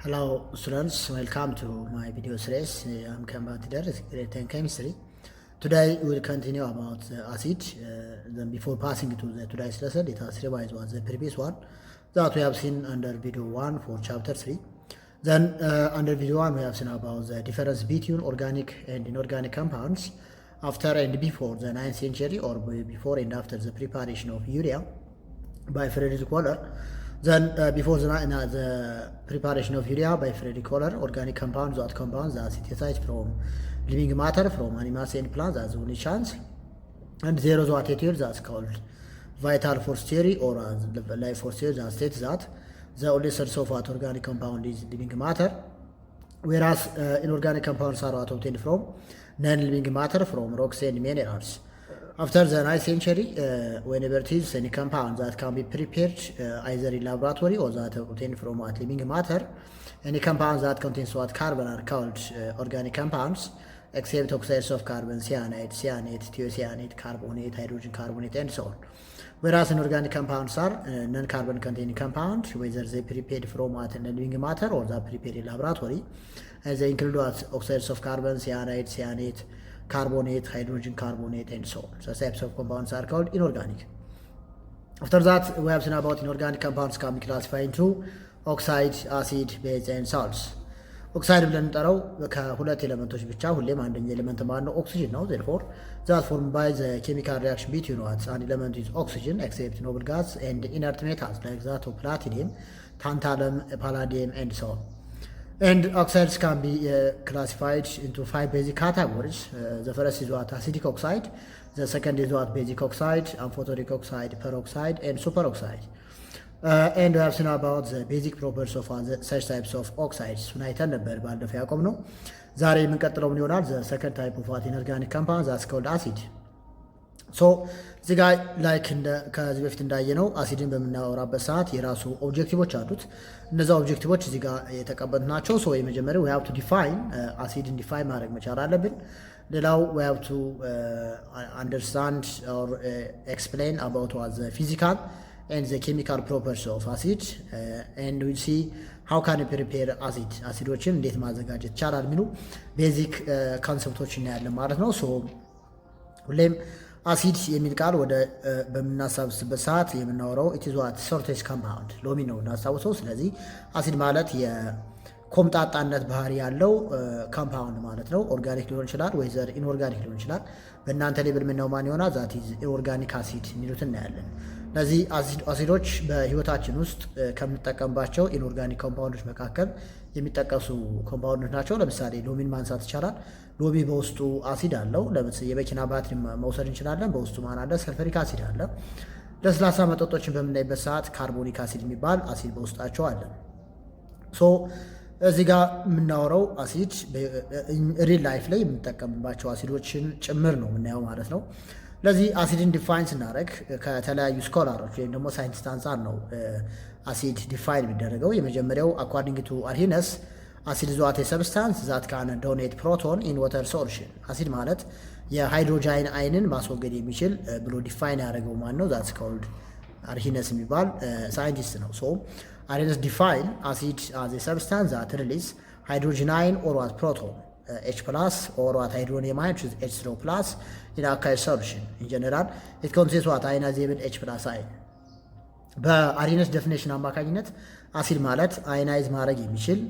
Hello students, welcome to my video series. I'm Kambatidar, grade 10 chemistry. Today we will continue about the acid. Then before passing to the today's lesson, it has revised was the previous one that we have seen under video 1 for chapter 3. Then under video 1 we have seen about the difference between organic and inorganic compounds after and before the 9th century, or before and after the preparation of urea by Friedrich Wöhler. Then before the preparation of urea by Friedrich Wöhler, organic compounds that synthesized from living matter from animals and plants, that's the only chance. And there is what attitude that's called vital force theory or life force theory that states that the only source of what organic compound is living matter, whereas inorganic compounds are obtained from non-living matter from rocks and minerals. After the 9th century, whenever it is any compound that can be prepared either in laboratory or that obtained from what living matter, any compounds that contains what carbon are called organic compounds, except oxides of carbon, cyanide, thiocyanate, carbonate, hydrogen carbonate, and so on. Whereas inorganic compounds are non-carbon containing compounds, whether they prepared from what living matter or that prepared in laboratory, and they include what oxides of carbon, cyanide, carbonate, hydrogen carbonate, and so on. So types of compounds are called inorganic. After that, we have seen about inorganic compounds can be classified into oxide, acid, base, and salts. ኦክሳይድ ብለን እንጠራው ከሁለት ኤሌመንቶች ብቻ ሁሌም አንደኛ ኤሌመንት ማለት ነው ኦክሲጅን ነው። therefore that formed by the chemical reaction between what an element is oxygen except noble gas and inert metals like that of platinum, tantalum, palladium, and so on. And oxides can be classified into 5 basic categories. The first is what acidic oxide, the second is what basic oxide, amphoteric oxide, peroxide, and superoxide. And we have seen about the basic properties of such types of oxides. United number ባለፈው ያቆም ነው። ዛሬ የምንቀጥለው ምን ይሆናል? The second type of what inorganic compound that's called acid. So እዚህ ጋር ላይክ ከዚህ በፊት እንዳየነው አሲድን በምናወራበት ሰዓት የራሱ ኦብጀክቲቮች አሉት። እነዛ ኦብጀክቲቮች እዚህ ጋር የተቀበሉት ናቸው። ሶ የመጀመሪያው we have to define አሲድን ዲፋይን ማድረግ መቻል አለብን። ሌላው we have to understand or explain about what the physical and the chemical properties of acid, and we'll see how can you prepare acid, አሲዶችን እንዴት ማዘጋጀት ይቻላል የሚሉ ቤዚክ ኮንሰፕቶች እናያለን ማለት ነው። ሶ ሁሌም አሲድ የሚል ቃል ወደ በምናሳብስበት ሰዓት የምናወራው it is what shortest compound ሎሚ ነው እናስታውሰው። ስለዚህ አሲድ ማለት የኮምጣጣነት ባህሪ ያለው ኮምፓውንድ ማለት ነው። ኦርጋኒክ ሊሆን ይችላል ወይ ዘር ኢንኦርጋኒክ ሊሆን ይችላል። በእናንተ ሌብል ምንነው ማን ይሆናል? ዛት ኢዝ ኢንኦርጋኒክ አሲድ የሚሉት እናያለን። እነዚህ አሲዶች በህይወታችን ውስጥ ከምንጠቀምባቸው ኢንኦርጋኒክ ኮምፓውንዶች መካከል የሚጠቀሱ ኮምፓውንዶች ናቸው። ለምሳሌ ሎሚን ማንሳት ይቻላል። ሎሚ በውስጡ አሲድ አለው። ለምሳሌ የመኪና ባትሪ መውሰድ እንችላለን። በውስጡ ማን አለ? ሰልፈሪክ አሲድ አለ። ለስላሳ መጠጦችን በምናይበት ሰዓት ካርቦኒክ አሲድ የሚባል አሲድ በውስጣቸው አለ። ሶ እዚህ ጋር የምናወራው አሲድ ሪል ላይፍ ላይ የምንጠቀምባቸው አሲዶችን ጭምር ነው የምናየው ማለት ነው። ለዚህ አሲድን ዲፋይን ስናደርግ ከተለያዩ ስኮላሮች ወይም ደግሞ ሳይንቲስት አንጻር ነው አሲድ ዲፋይን የሚደረገው። የመጀመሪያው አኮርዲንግ ቱ አርሂነስ አሲድ is what a substance that can donate proton in water solution። አሲድ ማለት የሃይድሮጃይን አይንን ማስወገድ የሚችል ብሎ ዲፋይን ያደረገው ማን ነው? that's called አርሂነስ የሚባል ሳይንቲስት ነው። so አርሂነስ ዲፋይን አሲድ as a substance that release hydrogen ion or what proton H plus or what hydronium ion, which is H0 plus in aqueous solution. In general, it contains what ionizable H plus ion. በአርሂነስ ዴፊኒሽን አማካኝነት አሲድ ማለት አዮናይዝ ማድረግ የሚችል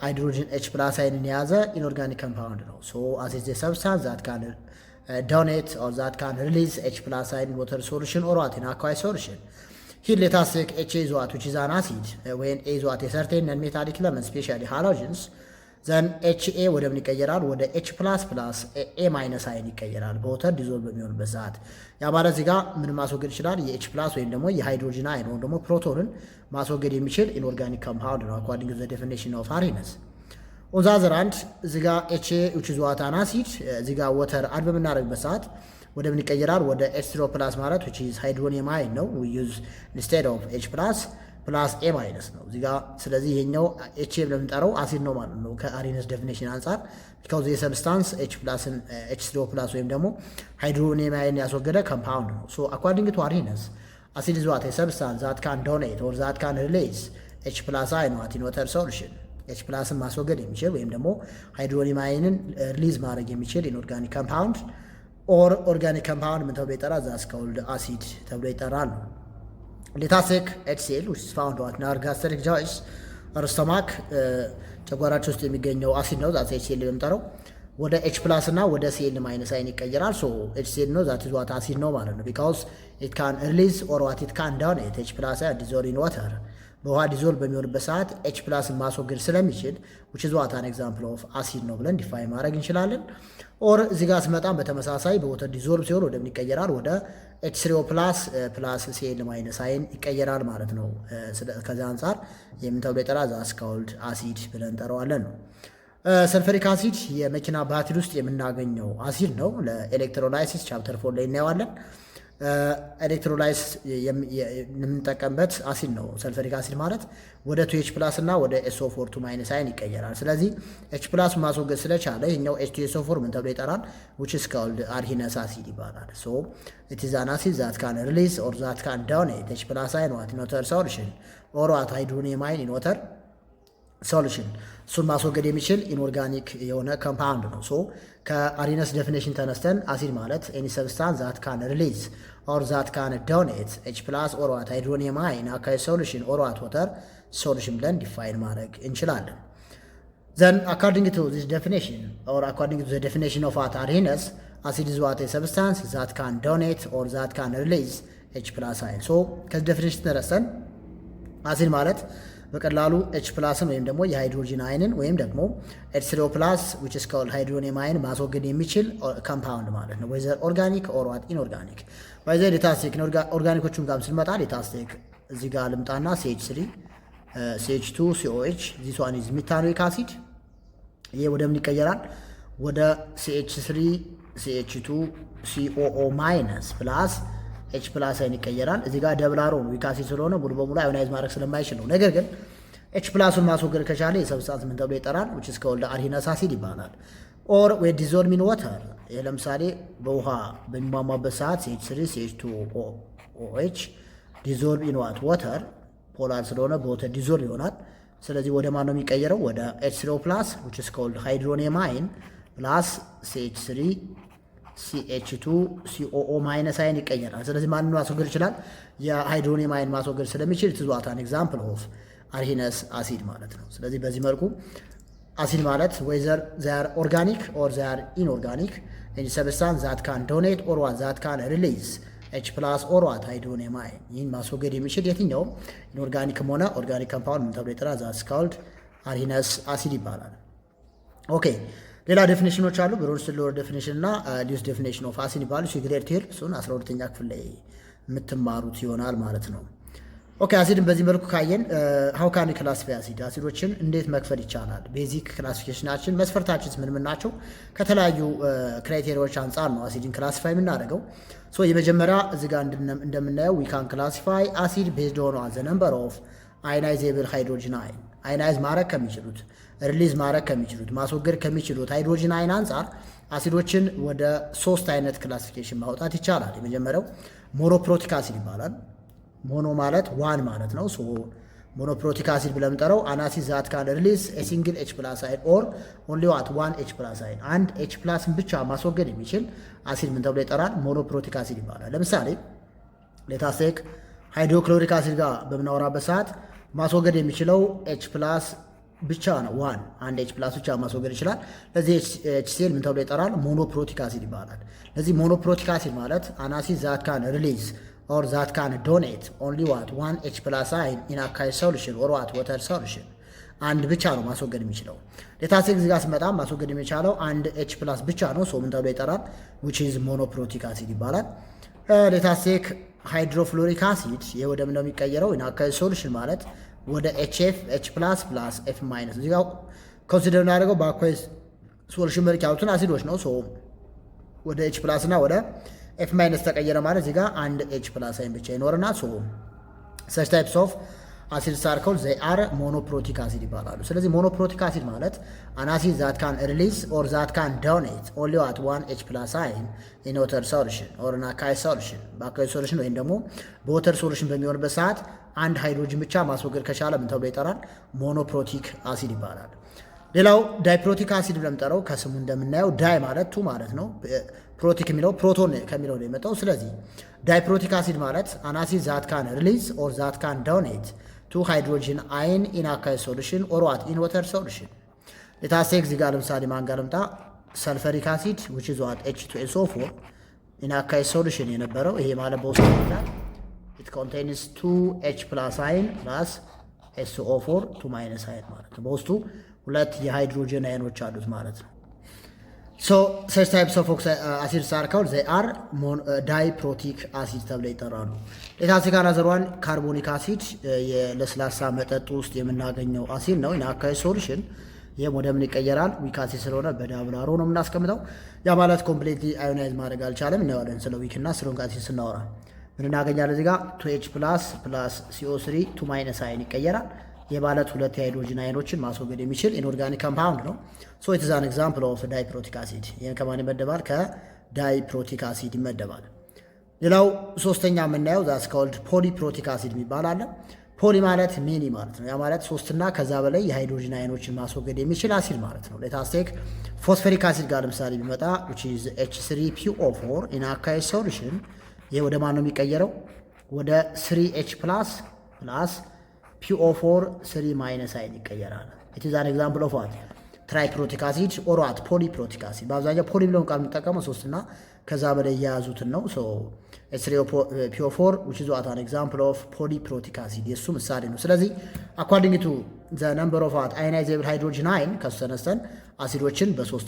ሃይድሮጅን H plus አይንን የያዘ ኢንኦርጋኒክ ኮምፓውንድ ነው። so acid is a substance that can donate or that can release H plus ion in water solution or what in aqueous solution. Here let us take H is what, which is an acid, when A is what a certain non-metallic element, especially halogens, ዘን ኤችኤ ወደ ምን ይቀየራል? ወደ ኤች ፕላስ ፕላስ ኤ ማይነስ አይን ይቀየራል በወተር ዲዞልቭ በሚሆንበት ሰዓት። ያ ማለት እዚህ ጋር ምን ማስወገድ ይችላል? የኤች ፕላስ ወይም ደግሞ የሃይድሮጅን አይን ወይም ደግሞ ፕሮቶንን ማስወገድ የሚችል ኢንኦርጋኒክ ኮምፓውንድ ነው አኮርዲንግ ቱ ዘ ዴፊኒሽን ኦፍ አርሂነስ። ኦን ዘ አዘር ሃንድ እዚህ ጋር ኤችኤ which is what an acid እዚህ ጋር ወተር አድ በምናደርግበት ሰዓት ወደ ምን ይቀየራል? ወደ ኤች0 ፕላስ ማለት which is ሃይድሮኒየም አይን ነው we use instead of ኤች ፕላስ ፕላስ ኤ ማይነስ ነው እዚህ ጋር። ስለዚህ ይሄኛው ኤች ኤ ብለን የምንጠራው አሲድ ነው ማለት ነው ከአርሂነስ ዴፊኒሽን አንጻር because the substance H3O plus ወይም ደግሞ ሃይድሮኒየም አየን ያስወገደ ኮምፓውንድ ነው። so according to Arrhenius acid is what a substance that can donate or that can release H plus ion in water solution ኤች ፕላስን ማስወገድ የሚችል ወይም ደግሞ ሃይድሮኒየም አየንን ሪሊዝ ማድረግ የሚችል ኢንኦርጋኒክ ኮምፓውንድ ኦር ኦርጋኒክ ኮምፓውንድ ምን ተብሎ ይጠራል? ዛትስ ኮልድ አሲድ ተብሎ ይጠራል። ሌታሴክ HCl which is found at our gastric juice or stomach ጨጓራችን ውስጥ የሚገኘው አሲድ ነው። ዛት HCl የሚጠራው ወደ H ፕላስ እና ወደ Cl ማይነስ አይን ይቀየራል። ሶ HCl ነው ዛት ዋት አሲድ ነው ማለት ነው። because it can release or what it can donate H plus dissolve in water በውሃ ዲዞልቭ በሚሆንበት ሰዓት H ፕላስን ማስወገድ ስለሚችል which is what an example of acid ነው ብለን ዲፋይን ማድረግ እንችላለን። ኦር እዚህ ጋር ስመጣም በተመሳሳይ በወተር ዲዞልቭ ሲሆን ወደ ምን ይቀየራል? ወደ H3O ፕላስ Cl ማይነስ አይን ይቀየራል ማለት ነው። ከዚያ አንጻር የምን ተብሎ ይጠራል? ዛትስ ኮልድ አሲድ ብለን እንጠራዋለን ነው። ሰልፈሪክ አሲድ የመኪና ባትሪ ውስጥ የምናገኘው አሲድ ነው። ለኤሌክትሮላይሲስ ቻፕተር 4 ላይ እናየዋለን። ኤሌክትሮላይስ የምንጠቀምበት አሲድ ነው። ሰልፈሪክ አሲድ ማለት ወደ 2H ፕላስ እና ወደ SO4 ማይነስ አይን ይቀየራል። ስለዚህ H ፕላስ ማስወገድ ስለቻለ ይሄኛው H2SO4 ምን ተብሎ ይጠራል? which is called አርሂነስ አሲድ ይባላል። so it is an acid that can release or that can donate H plus ion in water solution or at hydronium ion in water ሶሉሽን እሱን ማስወገድ የሚችል ኢንኦርጋኒክ የሆነ ኮምፓውንድ ነው። ሶ ከአሪነስ ዴፊኒሽን ተነስተን አሲድ ማለት ኤኒ ሰብስታንስ ዛት ካን ሪሊዝ ኦር ዛት ካን ዶኔት H ፕላስ ኦር ዋት ሃይድሮኒየም አየን አካይ ሶሉሽን ኦር ዋት ዋተር ሶሉሽን ብለን ዲፋይን ማድረግ እንችላለን። ዘን አኮርዲንግ ቱ ዚስ ዴፊኒሽን ኦር አኮርዲንግ ቱ ዘ ዴፊኒሽን ኦፍ ዋት አሪነስ አሲድ ኢዝ ዋት ኤ ሰብስታንስ ዛት ካን ዶኔት ኦር ዛት ካን ሪሊዝ H ፕላስ አየን። ሶ ከዚህ ዴፊኒሽን ተነስተን አሲድ ማለት በቀላሉ H ፕላስን ወይም ደግሞ የሃይድሮጂን አይንን ወይም ደግሞ H3O ፕላስ which is called ሃይድሮኒየም አይን ማስወገድ የሚችል ኮምፓውንድ ማለት ነው። whether organic or what inorganic by the ሌታስቲክ ኦርጋኒኮቹን ጋር ስንመጣ ሌታስቲክ እዚህ ጋር ልምጣና CH3 CH2 COH this one is metanoic acid ይሄ ወደ ምን ይቀየራል? ወደ CH3 CH2 COO ማይነስ ፕላስ H ፕላስ አይን ይቀየራል። እዚህ ጋር ደብል አሮ ነው ዊክ አሲድ ስለሆነ ሙሉ በሙሉ አዮናይዝ ማድረግ ስለማይችል ነው። ነገር ግን H ፕላሱን ማስወገድ ከቻለ የሰብስታንስ ምን ተብሎ ይጠራል? which is called አርሂነስ አሲድ ይባላል። ኦር ወይ ዲዞልቭ ኢን ዋተር ለምሳሌ በውሃ በሚሟሟበት ሰዓት CH3 CH2OH ዲዞልቭ ኢን ዋተር ፖላር ስለሆነ በወተር ዲዞልቭ ይሆናል። ስለዚህ ወደ ማን ነው የሚቀየረው? ወደ H3O ፕላስ which is called ሃይድሮኒየም አይን ፕላስ CH3 CH2 COO ማይነስ አይን ይቀየራል። ስለዚህ ማንን ማስወገድ ይችላል? የሃይድሮኒየም አይን ማስወገድ ስለሚችል ትዟት አን ኤግዛምፕል ኦፍ አርሂነስ አሲድ ማለት ነው። ስለዚህ በዚህ መልኩ አሲድ ማለት whether they are organic or they are inorganic any substance that can donate or what that can release H plus or what ሃይድሮኒየም አይን ይህን ማስወገድ የሚችል የትኛውም ኢንኦርጋኒክም ሆነ ኦርጋኒክ ኮምፓውንድ ምን ተብሎ ይጠራል? that's called አርሂነስ አሲድ ይባላል። ኦኬ ሌላ ዴፊኒሽኖች አሉ። ብሮድስ ሎወር ዴፊኒሽን እና ዲዩስ ዴፊኒሽን ኦፍ አሲድ ይባሉ። ሲግሬድ ቴል እሱን 12ኛ ክፍል ላይ የምትማሩት ይሆናል ማለት ነው። ኦኬ አሲድን በዚህ መልኩ ካየን ሃው ካን ክላሲፋይ አሲድ አሲዶችን እንዴት መክፈል ይቻላል? ቤዚክ ክላሲፊኬሽናችን መስፈርታችንስ ምን ናቸው? ከተለያዩ ክራይቴሪያዎች አንጻር ነው አሲድን ክላሲፋይ የምናደርገው። ሶ የመጀመሪያ እዚህ ጋር እንደምናየው ዊ ካን ክላሲፋይ አሲድ ቤዝድ ኦን ዘ ነምበር ኦፍ አዮናይዜብል ሃይድሮጂን አይን አዮናይዝ ማድረግ ከሚችሉት ሪሊዝ ማድረግ ከሚችሉት ማስወገድ ከሚችሉት ሃይድሮጂን አይን አንጻር አሲዶችን ወደ 3 አይነት ክላሲፊኬሽን ማውጣት ይቻላል። የመጀመሪያው ሞኖፕሮቲክ አሲድ ይባላል። ሞኖ ማለት ዋን ማለት ነው። ሶ ሞኖፕሮቲክ አሲድ ብለን የምንጠራው አን አሲድ ዛት ካን ሪሊዝ ኤ ሲንግል H ፕላስ አይን ኦር ኦንሊ ዋት ዋን H ፕላስ አይን አንድ H ፕላስን ብቻ ማስወገድ የሚችል አሲድ ምን ተብሎ ይጠራል? ሞኖፕሮቲክ አሲድ ይባላል። ለምሳሌ ሌታሴክ ሃይድሮክሎሪክ አሲድ ጋር በምናወራበት ሰዓት ማስወገድ የሚችለው H ፕላስ ብቻ ነው። ዋን አንድ H ፕላስ ብቻ ማስወገድ ይችላል። ለዚህ HCl ምን ተብሎ ይጠራል? ሞኖፕሮቲክ አሲድ ይባላል። ለዚህ ሞኖፕሮቲክ አሲድ ማለት አን አሲድ ዛት ካን ሪሊዝ ኦር ዛት ካን ዶኔት ኦንሊ ዋት ዋን H ፕላስ አይን ኢን አካይ ሶሉሽን ኦር ዋት ዋተር ሶሉሽን አንድ ብቻ ነው ማስወገድ የሚችለው። ሌታሴክ እዚህ ጋር ስመጣ ማስወገድ የሚቻለው አንድ H ፕላስ ብቻ ነው። ሶ ምን ተብሎ ይጠራል? which is ሞኖፕሮቲክ አሲድ ይባላል። ሌታሴክ ሃይድሮፍሎሪክ አሲድ ይሄ ወደ ምን ነው የሚቀየረው? ኢን አካይ ሶሉሽን ማለት ወደ HF H ፕላስ ፕላስ F ማይነስ እዚህ ጋር ኮንሲደር እናደርገው በአኳይስ ሶሉሽን መልክ ያሉትን አሲዶች ነው። ሶ ወደ H ፕላስ እና ወደ F ማይነስ ተቀየረ ማለት እዚህ ጋር አንድ H ፕላስ አይን ብቻ ይኖርና ሶ such types of acids are called they are monoprotic acid ይባላሉ። ስለዚህ monoprotic acid ማለት an acid that can release or that can donate only at 1 H+ ion in water solution or in aqueous solution በአኳስ ሶሉሽን ወይም ደግሞ በወተር ሶሉሽን በሚሆንበት ሰዓት አንድ ሃይድሮጅን ብቻ ማስወገድ ከቻለ ምን ተብሎ ይጠራል? monoprotic acid ይባላል። ሌላው ዳይፕሮቲክ አሲድ ብለን ጠራው ከስሙ እንደምናየው ዳይ ማለት ቱ ማለት ነው። ፕሮቲክ የሚለው ፕሮቶን ከሚለው ነው የመጣው። ስለዚህ ዳይፕሮቲክ አሲድ ማለት an acid that can release or that can donate to hydrogen ion in aqueous solution or what in water solution ለታሴክ እዚህ ጋር ለምሳሌ ማን ጋር ልምጣ ሰልፈሪክ አሲድ which is what H2SO4 in aqueous solution የነበረው ይሄ ማለት በውስጡ ይላል it contains 2H+ ion plus SO4 2- ion ማለት ነው። በውስጡ ሁለት የሃይድሮጅን አዮኖች አሉት ማለት ነው። so such types of acids are called they are diprotic acid ተብለው ይጠራሉ። ለታሲክ አናዘር ዋን ካርቦኒክ አሲድ የለስላሳ መጠጥ ውስጥ የምናገኘው አሲድ ነው። in aqueous solution ይሄም ወደ ምን ይቀየራል? ዊክ አሲድ ስለሆነ በዳብል አሮ ነው የምናስቀምጠው። ያ ማለት ኮምፕሊትሊ አዮናይዝ ማድረግ አልቻለም። እናያለን ስለ ዊክ እና ስትሮንግ አሲድ ስናወራ ምን እናገኛለን? እዚህ ጋር 2H+ + CO3 2- ion ይቀየራል። የባለት ሁለት የሃይድሮጅን አዮኖችን ማስወገድ የሚችል ኢንኦርጋኒክ ኮምፓውንድ ነው። ሶ ኢት ኢዝ አን ኤግዛምፕል ኦፍ ዳይፕሮቲክ አሲድ። ይሄን ከማን ይመደባል? ከዳይፕሮቲክ አሲድ ይመደባል። ሌላው ሶስተኛ የምናየው ዛትስ ኮልድ ፖሊፕሮቲክ አሲድ የሚባል አለ። ፖሊ ማለት ሜኒ ማለት ነው። ያ ማለት ሶስትና ከዛ በላይ የሃይድሮጅን አዮኖችን ማስወገድ የሚችል አሲድ ማለት ነው። ሌት አስ ቴክ ፎስፈሪክ አሲድ ጋር ለምሳሌ ቢመጣ which is H3PO4 in aqueous solution ይሄ ወደ ማን ነው የሚቀየረው? ወደ 3H+ + PO4 3- ion ይቀየራል። it is an example of what ትራይፕሮቲክ አሲድ or what ፖሊፕሮቲክ አሲድ። በአብዛኛው ፖሊ ብለውን ቃል የምንጠቀመው ሶስትና ከዛ በላይ የያዙትን ነው። so H3PO4 which is what an example of polyprotic acid የሱ ምሳሌ ነው። ስለዚህ according to the number of what ionizable hydrogen ion ከሱ ተነስተን አሲዶችን በሶስት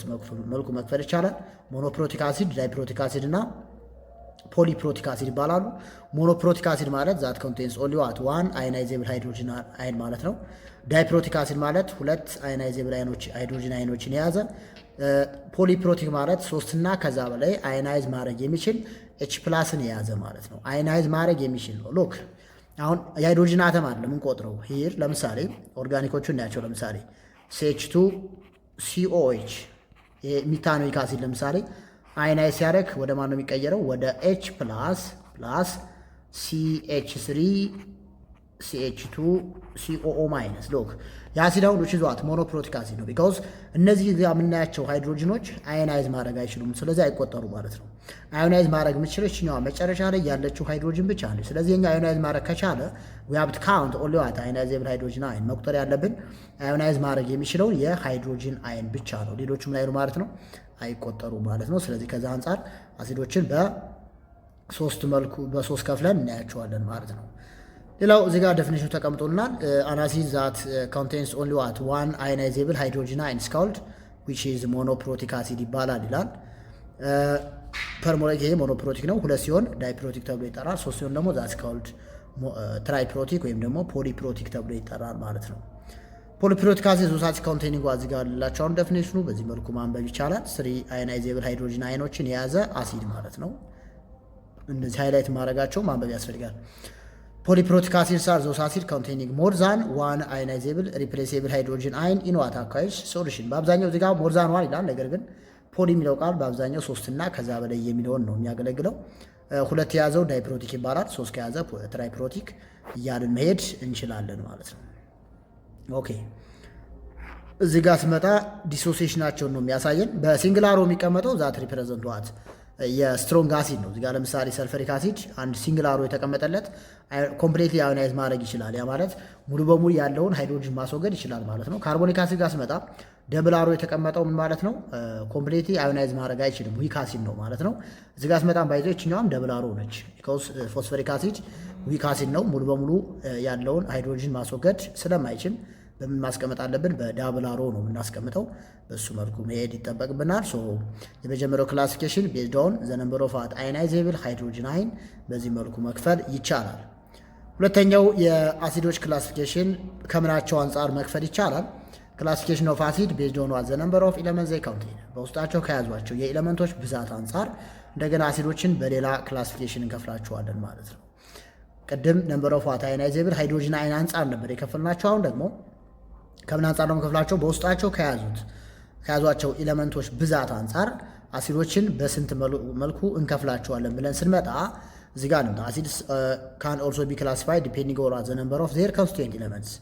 መልኩ መክፈል ይቻላል። ሞኖፕሮቲክ አሲድ፣ ዳይፕሮቲክ አሲድ እና ፖሊፕሮቲክ አሲድ ይባላሉ። ሞኖፕሮቲክ አሲድ ማለት that contains only what one ionizable hydrogen ion ማለት ነው። ዳይፕሮቲክ አሲድ ማለት ሁለት ionizable ሃይድሮጅን አዮኖችን የያዘ። ፖሊፕሮቲክ ማለት ሶስትና ከዛ በላይ አዮናይዝ ማድረግ የሚችል H+ን የያዘ ማለት ነው። አዮናይዝ ማድረግ የሚችል ነው። ሎክ አሁን የሃይድሮጅን አተም አለ ምን ቆጥረው ሂር ለምሳሌ ኦርጋኒኮቹ እናያቸው። ለምሳሌ CH2COH ሚታኖይክ አሲድ ለምሳሌ አዮናይዝ ሲያደርግ ወደ ማን ነው የሚቀየረው? ወደ H+ + CH3 CH2COO- ሎክ የአሲድ አሁን which is what ሞኖፕሮቲክ አሲድ ነው። ቢኮዝ እነዚህ የምናያቸው ሃይድሮጅኖች አዮናይዝ ማድረግ አይችሉም። ስለዚህ አይቆጠሩ ማለት ነው። አዮናይዝ ማድረግ የምችለው እችኛዋ መጨረሻ ላይ ያለችው ሃይድሮጅን ብቻ ነው። ስለዚህ የኛ አዮናይዝ ማድረግ ከቻለ we have to count only what ionizable hydrogen ion መቁጠር ያለብን አዮናይዝ ማድረግ የሚችለው የሃይድሮጅን አየን ብቻ ነው። ሌሎቹም ላይ ነው ማለት ነው አይቆጠሩ ማለት ነው። ስለዚህ ከዛ አንፃር አሲዶችን በሶስት መልኩ በሶስት ከፍለን እናያቸዋለን ማለት ነው። ሌላው እዚህ ጋር ዴፊኒሽኑ ተቀምጦልናል። an acid that contains only what one ionizable hydrogen ion is called which is monoprotic acid ይባላል ይላል። ፐርሞሌክ ይሄ ሞኖፕሮቲክ ነው። ሁለት ሲሆን ዳይፕሮቲክ ተብሎ ይጠራል። ሶስት ሲሆን ደግሞ that's called ትራይፕሮቲክ ወይም ደግሞ ፖሊፕሮቲክ ተብሎ ይጠራል ማለት ነው። ፖሊፕሮቲክ አሲድ ሶሳቲ ኮንቴኒንግ እዚህ ጋር ልላቸውን ዴፊኒሽኑ በዚህ መልኩ ማንበብ ይቻላል። 3 ionizable ሃይድሮጅን አዮኖችን የያዘ አሲድ ማለት ነው። እነዚህ ሃይላይት ማድረጋቸው ማንበብ ያስፈልጋል። Polyprotic acids are those acids containing more than one ionizable replaceable hydrogen ion in what aqueous solution በአብዛኛው እዚህ ጋር more than one ይላል። ነገር ግን ፖሊ የሚለው ቃል በአብዛኛው ሶስትና ከዛ በላይ የሚለውን ነው የሚያገለግለው። ሁለት የያዘው ዳይፕሮቲክ ይባላል። ሶስት ከያዘ ትራይፕሮቲክ እያልን መሄድ እንችላለን ማለት ነው። ኦኬ እዚህ ጋር ስመጣ ዲሶሲዬሽናቸውን ነው የሚያሳየን። በሲንግላሮ የሚቀመጠው ዛት ሪፕሬዘንት ዋት የስትሮንግ አሲድ ነው። እዚህ ጋር ለምሳሌ ሰልፈሪክ አሲድ አንድ ሲንግላሮ የተቀመጠለት ኮምፕሌትሊ አዮናይዝ ማድረግ ይችላል። ያ ማለት ሙሉ በሙሉ ያለውን ሃይድሮጅን ማስወገድ ይችላል ማለት ነው። ካርቦኒክ አሲድ ጋር ስመጣ ደብል አሮ የተቀመጠው ምን ማለት ነው? ኮምፕሌትሊ አዮናይዝ ማድረግ አይችልም፣ ዊክ አሲድ ነው ማለት ነው። እዚህ ጋር ስመጣ ባይዘው እችኛውም ደብል አሮ ነች። ቢኮዝ ፎስፈሪክ አሲድ ዊክ አሲድ ነው፣ ሙሉ በሙሉ ያለውን ሃይድሮጅን ማስወገድ ስለማይችል በምን ማስቀመጥ አለብን? በዳብል አሮ ነው የምናስቀምጠው። በሱ መልኩ መሄድ ይጠበቅብናል። ሶ የመጀመሪያው ክላሲፊኬሽን ቤዝድ ኦን ዘ ነምበር ኦፍ አዮናይዜብል ሃይድሮጅን አየን በዚህ መልኩ መክፈል ይቻላል። ሁለተኛው የአሲዶች ክላሲፊኬሽን ከምናቸው አንጻር መክፈል ይቻላል? ክላሲፊኬሽን ኦፍ አሲድ ቤዝድ ኦን ዘ ነምበር ኦፍ ኤሌመንትስ ዘይ ኮንቴን በውስጣቸው ከያዟቸው የኤሌመንቶች ብዛት አንጻር እንደገና አሲዶችን በሌላ ክላሲፊኬሽን እንከፍላቸዋለን ማለት ነው። ቅድም ነምበር ኦፍ ዋት አዮናይዜብል ሃይድሮጅን አይን አንጻር ነበር የከፈልናቸው። አሁን ደግሞ ከምን አንጻር ነው የምንከፍላቸው? በውስጣቸው ከያዟቸው ኤሌመንቶች ብዛት አንጻር አሲዶችን በስንት መልኩ እንከፍላቸዋለን ብለን ስንመጣ እዚህ ጋር ነው አሲድስ ካን ኦልሶ ቢ ክላሲፋይድ ዲፔንዲንግ ኦን ዘ ነምበር ኦፍ ዜር ኮንስቲትዩንት ኤሌመንትስ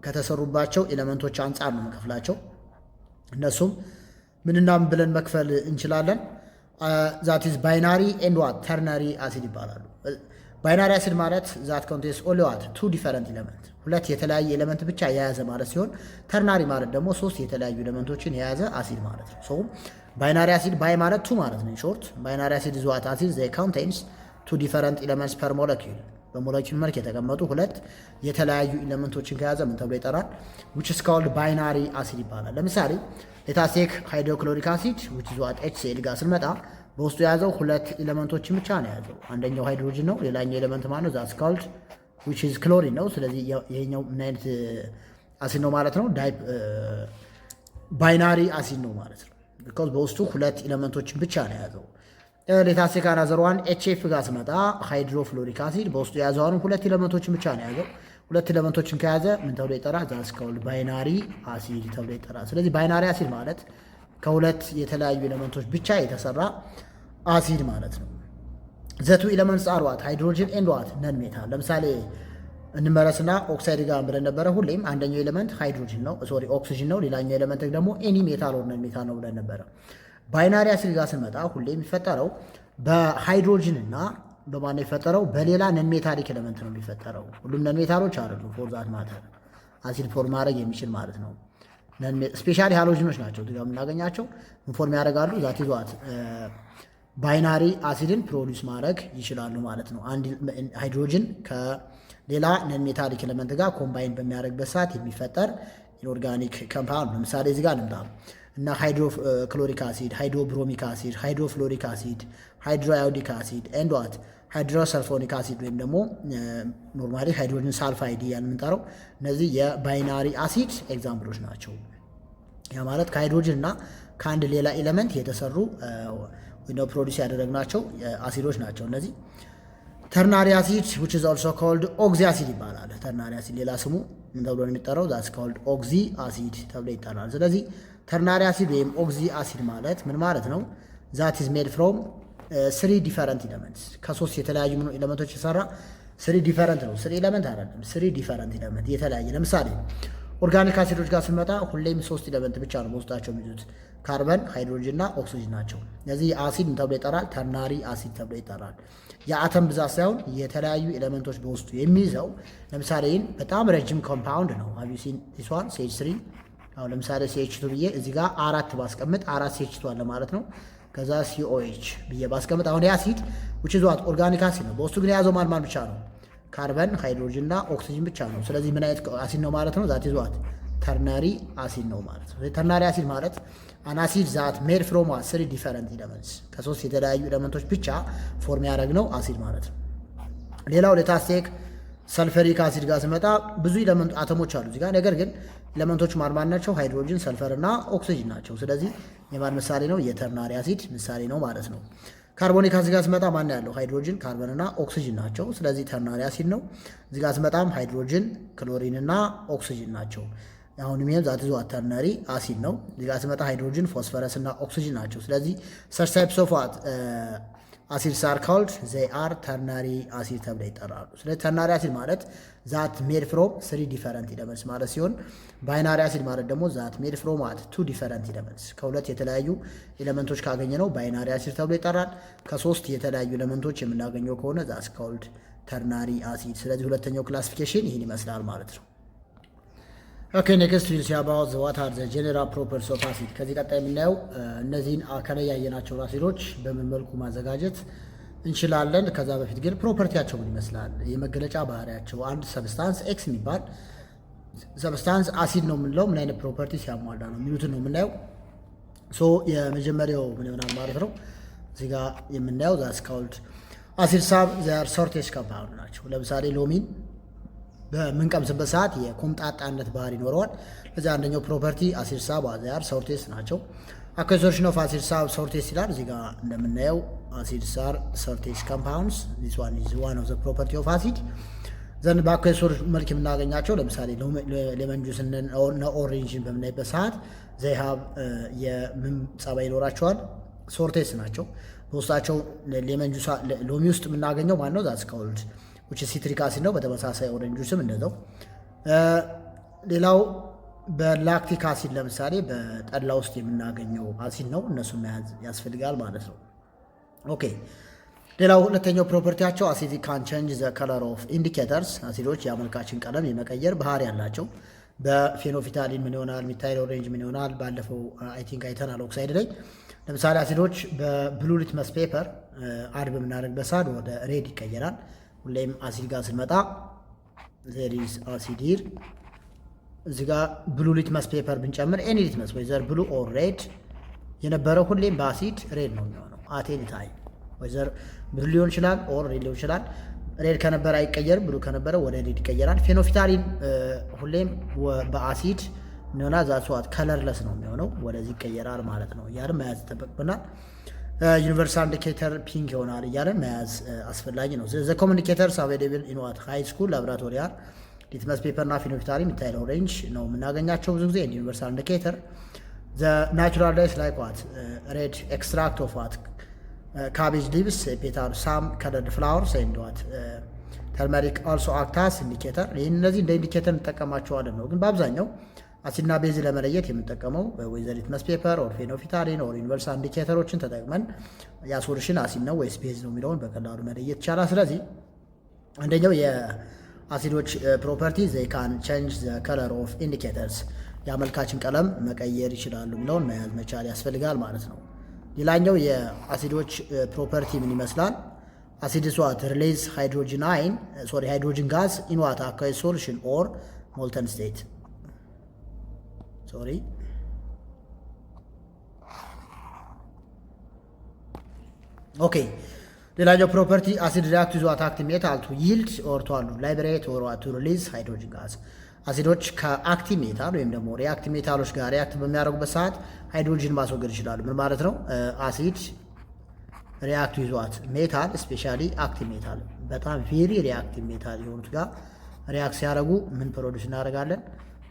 ከተሰሩባቸው ኤሌመንቶች አንጻር ነው የምንከፍላቸው። እነሱም ምንና ምን ብለን መክፈል እንችላለን? ዛት ኢዝ ባይናሪ ኤንድ ዋት ተርነሪ አሲድ ይባላሉ። ባይናሪ አሲድ ማለት ዛት ኮንቴንስ ኦንሊ ዋት ቱ ዲፈረንት ኤሌመንት ሁለት የተለያየ ኤሌመንት ብቻ የያዘ ማለት ሲሆን ተርናሪ ማለት ደግሞ ሶስት የተለያዩ ኤሌመንቶችን የያዘ አሲድ ማለት ነው። ሶ ባይናሪ አሲድ ባይ ማለት ቱ ማለት ነው። ሾርት ባይናሪ አሲድ ኢዝ ዋት አሲድ ዘ ኮንቴንስ ቱ ዲፈረንት ኤሌመንትስ ፐር ሞለኪውል በሞለኪውል መልክ የተቀመጡ ሁለት የተለያዩ ኤሌመንቶችን ከያዘ ምን ተብሎ ይጠራል? which is called binary acid ይባላል። ለምሳሌ ለታሴክ ሃይድሮክሎሪክ አሲድ which is what HCl ጋር ስንመጣ በውስጡ የያዘው ሁለት ኤሌመንቶችን ብቻ ነው የያዘው። አንደኛው ሃይድሮጅን ነው፣ ሌላኛው ኤሌመንት ማለት ነው that's called which is ክሎሪን ነው። ስለዚህ ይሄኛው ምን አይነት አሲድ ነው ማለት ነው? ባይናሪ አሲድ ነው ማለት ነው። because በውስጡ ሁለት ኤሌመንቶችን ብቻ ነው የያዘው። ሌታሴክ አናዘር ዋን ኤችኤፍ ጋር ስመጣ ሃይድሮፍሎሪክ አሲድ በውስጡ የያዘውን ሁለት ኤሌመንቶችን ብቻ ነው የያዘው። ሁለት ኤሌመንቶችን ከያዘ ምን ተብሎ ይጠራል? that's called ባይናሪ አሲድ ተብሎ ይጠራል። ስለዚህ ባይናሪ አሲድ ማለት ከሁለት የተለያዩ ኤሌመንቶች ብቻ የተሰራ አሲድ ማለት ነው። ዘቱ ኤሌመንትስ አር ዋት ሃይድሮጅን ኤንድ ዋት ነን ሜታል። ለምሳሌ እንመረስና ኦክሳይድ ጋር ብለን ነበረ። ሁሌም አንደኛው ኤሌመንት ሃይድሮጅን ነው ኦክሲጅን ነው፣ ሌላኛው ኤሌመንት ደግሞ ኤኒ ሜታል ኦር ነን ሜታል ነው ብለን ነበረ። ባይናሪ አሲድ ጋር ስንመጣ ሁሌ የሚፈጠረው በሃይድሮጅን እና በማን ነው የሚፈጠረው? በሌላ ነን ሜታሊክ ኤሌመንት ነው የሚፈጠረው። ሁሉም ነን ሜታሎች አይደሉም ፎር ዛት ማተር አሲድ ፎርም ማድረግ የሚችል ማለት ነው። ስፔሻሊ ሃሎጅኖች ናቸው እዚህ ጋር የምናገኛቸው ኢንፎርም ያደርጋሉ። ዛት ይዟት ባይናሪ አሲድን ፕሮዲውስ ማድረግ ይችላሉ ማለት ነው። አንድ ሃይድሮጅን ከሌላ ነን ሜታሊክ ኤሌመንት ጋር ኮምባይን በሚያደርግበት ሰዓት የሚፈጠር ኢንኦርጋኒክ ኮምፓውንድ። ለምሳሌ እዚህ ጋር ልምጣ እና ሃይድሮክሎሪክ አሲድ፣ ሃይድሮብሮሚክ አሲድ፣ ሃይድሮፍሎሪክ አሲድ፣ ሃይድሮአዮዲክ አሲድ ኤንድ ዋት ሃይድሮሰልፎኒክ አሲድ ወይም ደግሞ ኖርማሊ ሃይድሮጅን ሳልፋይድ ያን የምንጠራው እነዚህ የባይናሪ አሲድ ኤግዛምፕሎች ናቸው። ያ ማለት ከሃይድሮጅን እና ከአንድ ሌላ ኤሌመንት የተሰሩ ወይ ነው ፕሮዲስ ያደረግናቸው አሲዶች ናቸው እነዚህ። ተርናሪ አሲድ which is also called ኦክዚ አሲድ ይባላል። ተርናሪ አሲድ ሌላ ስሙ ምን ተብሎ ነው የሚጠራው? that's called ኦክዚ አሲድ ተብሎ ይጠራል። ስለዚህ ተርናሪ አሲድ ወይም ኦክዚ አሲድ ማለት ምን ማለት ነው? that is made from three different elements ከሶስት የተለያዩ ኤሌመንቶች የተሰራ ስሪ ዲፈረንት ነው። ስሪ ኤሌመንት አይደለም፣ ስሪ ዲፈረንት ኤሌመንት የተለያየ። ለምሳሌ ኦርጋኒክ አሲዶች ጋር ስንመጣ ሁሌም ሶስት ኤሌመንት ብቻ ነው በውስጣቸው የሚይዙት፣ ካርበን፣ ሃይድሮጅን እና ኦክሲጅን ናቸው። እነዚህ አሲድ ተብሎ ይጠራል፣ ተርናሪ አሲድ ተብሎ ይጠራል። የአተም ብዛት ሳይሆን የተለያዩ ኤሌመንቶች በውስጡ የሚይዘው። ለምሳሌ ይህን በጣም ረጅም ኮምፓውንድ ነው። አቢሲን ዲስዋን CH3 አሁን ለምሳሌ CH2 ብዬ እዚህ ጋር አራት ባስቀምጥ አራት CH2 አለ ማለት ነው። ከዛ COH ብዬ ባስቀምጥ አሁን የአሲድ which is what ኦርጋኒክ አሲድ ነው። በውስጡ ግን የያዘው ማን ብቻ ነው? ካርበን፣ ሃይድሮጅን እና ኦክሲጅን ብቻ ነው። ስለዚህ ምን አይነት አሲድ ነው ማለት ነው? ዛት ይዟት ተርናሪ አሲድ ነው ማለት ነው። ተርናሪ አሲድ ማለት አን አሲድ ዛት ሜድ ፍሮም ስሪ ዲፈረንት ኤሌመንትስ ከሶስት የተለያዩ ኤሌመንቶች ብቻ ፎርም ያደረግነው አሲድ ማለት ነው። ሌላው ሌታሴክ ሰልፈሪክ አሲድ ጋር ስመጣ ብዙ ኤሌመንት አተሞች አሉ እዚህ ጋር። ነገር ግን ኤሌመንቶች ማን ናቸው? ሃይድሮጅን፣ ሰልፈር እና ኦክሲጅን ናቸው። ስለዚህ የማን ምሳሌ ነው? የተርናሪ አሲድ ምሳሌ ነው ማለት ነው። ካርቦኒክ አሲድ ጋር ስመጣ ማን ያለው? ሃይድሮጅን፣ ካርበን እና ኦክሲጅን ናቸው። ስለዚህ ተርናሪ አሲድ ነው። እዚህ ጋር ስመጣም ሃይድሮጅን፣ ክሎሪን እና ኦክሲጅን ናቸው። አሁን ይሄም ዛት ይዟ ተርናሪ አሲድ ነው። እዚህ ጋር ስመጣ ሃይድሮጅን፣ ፎስፈረስ እና ኦክሲጅን ናቸው። ስለዚህ such types of አሲድስ አር ኮልድ ዘይ አር ተርናሪ አሲድ ተብለው ይጠራሉ። ስለዚህ ተርናሪ አሲድ ማለት ዛት ሜድ ፍሮም ስሪ ዲፈረንት ኤሌመንትስ ማለት ሲሆን ባይናሪ አሲድ ማለት ደግሞ ዛት ሜድ ፍሮም ቱ ዲፈረንት ኤሌመንትስ ከሁለት የተለያዩ ኤሌመንቶች ካገኘ ነው ባይናሪ አሲድ ተብሎ ይጠራል። ከሶስት የተለያዩ ኤሌመንቶች የምናገኘው ከሆነ ዛትስ ኮልድ ተርናሪ አሲድ። ስለዚህ ሁለተኛው ክላሲፊኬሽን ይህን ይመስላል ማለት ነው። ኦኬ ኔክስት ዊል ሲ አባውት ዋት አር ዘ ጀነራል ፕሮፐርቲስ ኦፍ አሲድ። ከዚህ ቀጣይ የምናየው እነዚህን ከላይ ያየናቸውን አሲዶች በምን መልኩ ማዘጋጀት እንችላለን። ከዛ በፊት ግን ፕሮፐርቲያቸው ምን ይመስላል፣ የመገለጫ ባህሪያቸው፣ አንድ ሰብስታንስ ኤክስ የሚባል ሰብስታንስ አሲድ ነው የምንለው ምን አይነት ፕሮፐርቲ ሲያሟላ ነው የሚሉትን ነው የምናየው። ሶ የመጀመሪያው ምን ይሆናል ማለት ነው። እዚህ ጋር የምናየው ዛትስ ኮልድ አሲድ ሳብ ዘር ሶርቴጅ ኮምፓውንድ ናቸው። ለምሳሌ ሎሚን በምንቀምስበት ሰዓት የኮምጣጣነት ባህሪ ይኖረዋል። ለዚህ አንደኛው ፕሮፐርቲ አሲድ ሳብ ዘር ሶርቴጅ ናቸው። አኩዌስ ሶሉሽን ኦፍ አሲድ ሳብ ሶርቴስ ይላል። እዚህ ጋር እንደምናየው አሲድ ሳር ሶርቴስ ኮምፓውንድስ ዚስ ዋን ኢዝ ዋን ኦፍ ዘ ፕሮፐርቲ ኦፍ አሲድ ዘንድ በአኩዌስ ሶሉሽን መልክ የምናገኛቸው ለምሳሌ ሌመን ጁስ እና ኦሬንጅን በምናይበት ሰዓት ዘይ ሃብ የምን ጸባይ ይኖራቸዋል? ሶርቴስ ናቸው። በውስጣቸው ሌመን ጁስ ሎሚ ውስጥ የምናገኘው ማን ነው? ዛትስ ኮልድ ዊች ሲትሪክ አሲድ ነው። በተመሳሳይ ኦሬንጅ ጁስም እንደዛው። ሌላው በላክቲክ አሲድ ለምሳሌ በጠላ ውስጥ የምናገኘው አሲድ ነው። እነሱን መያዝ ያስፈልጋል ማለት ነው። ኦኬ ሌላው ሁለተኛው ፕሮፐርቲያቸው አሲድ ካን ቼንጅ ዘ ከለር ኦፍ ኢንዲኬተርስ አሲዶች የአመልካችን ቀለም የመቀየር ባህሪ ያላቸው። በፌኖፊታሊን ምን ይሆናል? ሚታይል ኦሬንጅ ምን ይሆናል? ባለፈው አይ ቲንክ አይተናል ኦክሳይድ ላይ። ለምሳሌ አሲዶች በብሉ ሊትመስ ፔፐር አድ በምናደርግበት ሰዓት ወደ ሬድ ይቀየራል። ሁሌም አሲድ ጋር ስንመጣ ዜር ኢዝ አሲድ ሂር እዚህ ጋር ብሉ ሊትመስ ፔፐር ብንጨምር ኤኒ ሊትመስ ወይዘር ብሉ ኦር ሬድ የነበረው ሁሌም በአሲድ ሬድ ነው የሚሆነው። አቴኒ ታይም ወይዘር ብሉ ሊሆን ይችላል ኦር ሬድ ሊሆን ይችላል። ሬድ ከነበረ አይቀየርም፣ ብሉ ከነበረ ወደ ሬድ ይቀየራል። ፌኖፊታሊን ሁሌም በአሲድ ሆና ዛሷት ከለርለስ ነው የሚሆነው፣ ወደዚህ ይቀየራል ማለት ነው። እያልን መያዝ ይጠበቅብናል። ዩኒቨርሳል ኢንዲኬተር ፒንክ ይሆናል እያልን መያዝ አስፈላጊ ነው። ዘ ኮሚኒኬተርስ አቬይላብል ኢን ዋት ሃይ ስኩል ላቦራቶሪ አር ሊትመስ ፔፐር እና ፌኖፊታሊን ሚታይል ኦሬንጅ ነው የምናገኛቸው ብዙ ጊዜ። ዩኒቨርሳል ኢንዲኬተር ዘ ናቹራል ዳይስ ላይክ ዋት ሬድ ኤክስትራክት ኦፍ ዋት ካቤጅ ሊቭስ ፔታል ሳም ከለርድ ፍላወርስ ኤንድ ዋት ተርመሪክ ኦልሶ አክታስ ኢንዲኬተር። ይህን እነዚህ እንደ ኢንዲኬተር እንጠቀማቸዋለን ነው። ግን በአብዛኛው አሲድና ቤዝ ለመለየት የምንጠቀመው ወይዘር ሊትመስ ፔፐር ኦር ፌኖፊታሊን ኦር ዩኒቨርሳል ኢንዲኬተሮችን ተጠቅመን ያ ሶሉሽን አሲድ ነው ወይስ ቤዝ ነው የሚለውን በቀላሉ መለየት ይቻላል። ስለዚህ አንደኛው የአሲዶች ፕሮፐርቲ ዘይ ካን ቼንጅ ዘ ከለር ኦፍ ኢንዲኬተርስ የአመልካችን ቀለም መቀየር ይችላሉ የሚለውን መያዝ መቻል ያስፈልጋል ማለት ነው። ሌላኛው የአሲዶች ፕሮፐርቲ ምን ይመስላል? አሲድስ ዋት ሪሊዝ ሃይድሮጅን ጋዝ ኢን ዋት አኩዌስ ሶሉሽን ኦር ሞልተን ስቴት። ኦኬ ሌላኛው ፕሮፐርቲ አሲድ ሪአክት ዊዝ ዋት አክቲቭ ሜታል ቱ ይልድ ኦር ቱ ላይብሬት ኦር ቱ ሪሊዝ ሃይድሮጅን ጋዝ። አሲዶች ከአክቲቭ ሜታል ወይም ደግሞ ሪአክቲቭ ሜታሎች ጋር ሪአክት በሚያደርጉበት ሰዓት ሃይድሮጅን ማስወገድ ይችላሉ። ምን ማለት ነው? አሲድ ሪአክት ዊዝ ዋት ሜታል ስፔሻሊ አክቲቭ ሜታል በጣም ቬሪ ሪአክቲቭ ሜታል የሆኑት ጋር ሪአክት ሲያደርጉ ምን ፕሮዲውስ እናደርጋለን?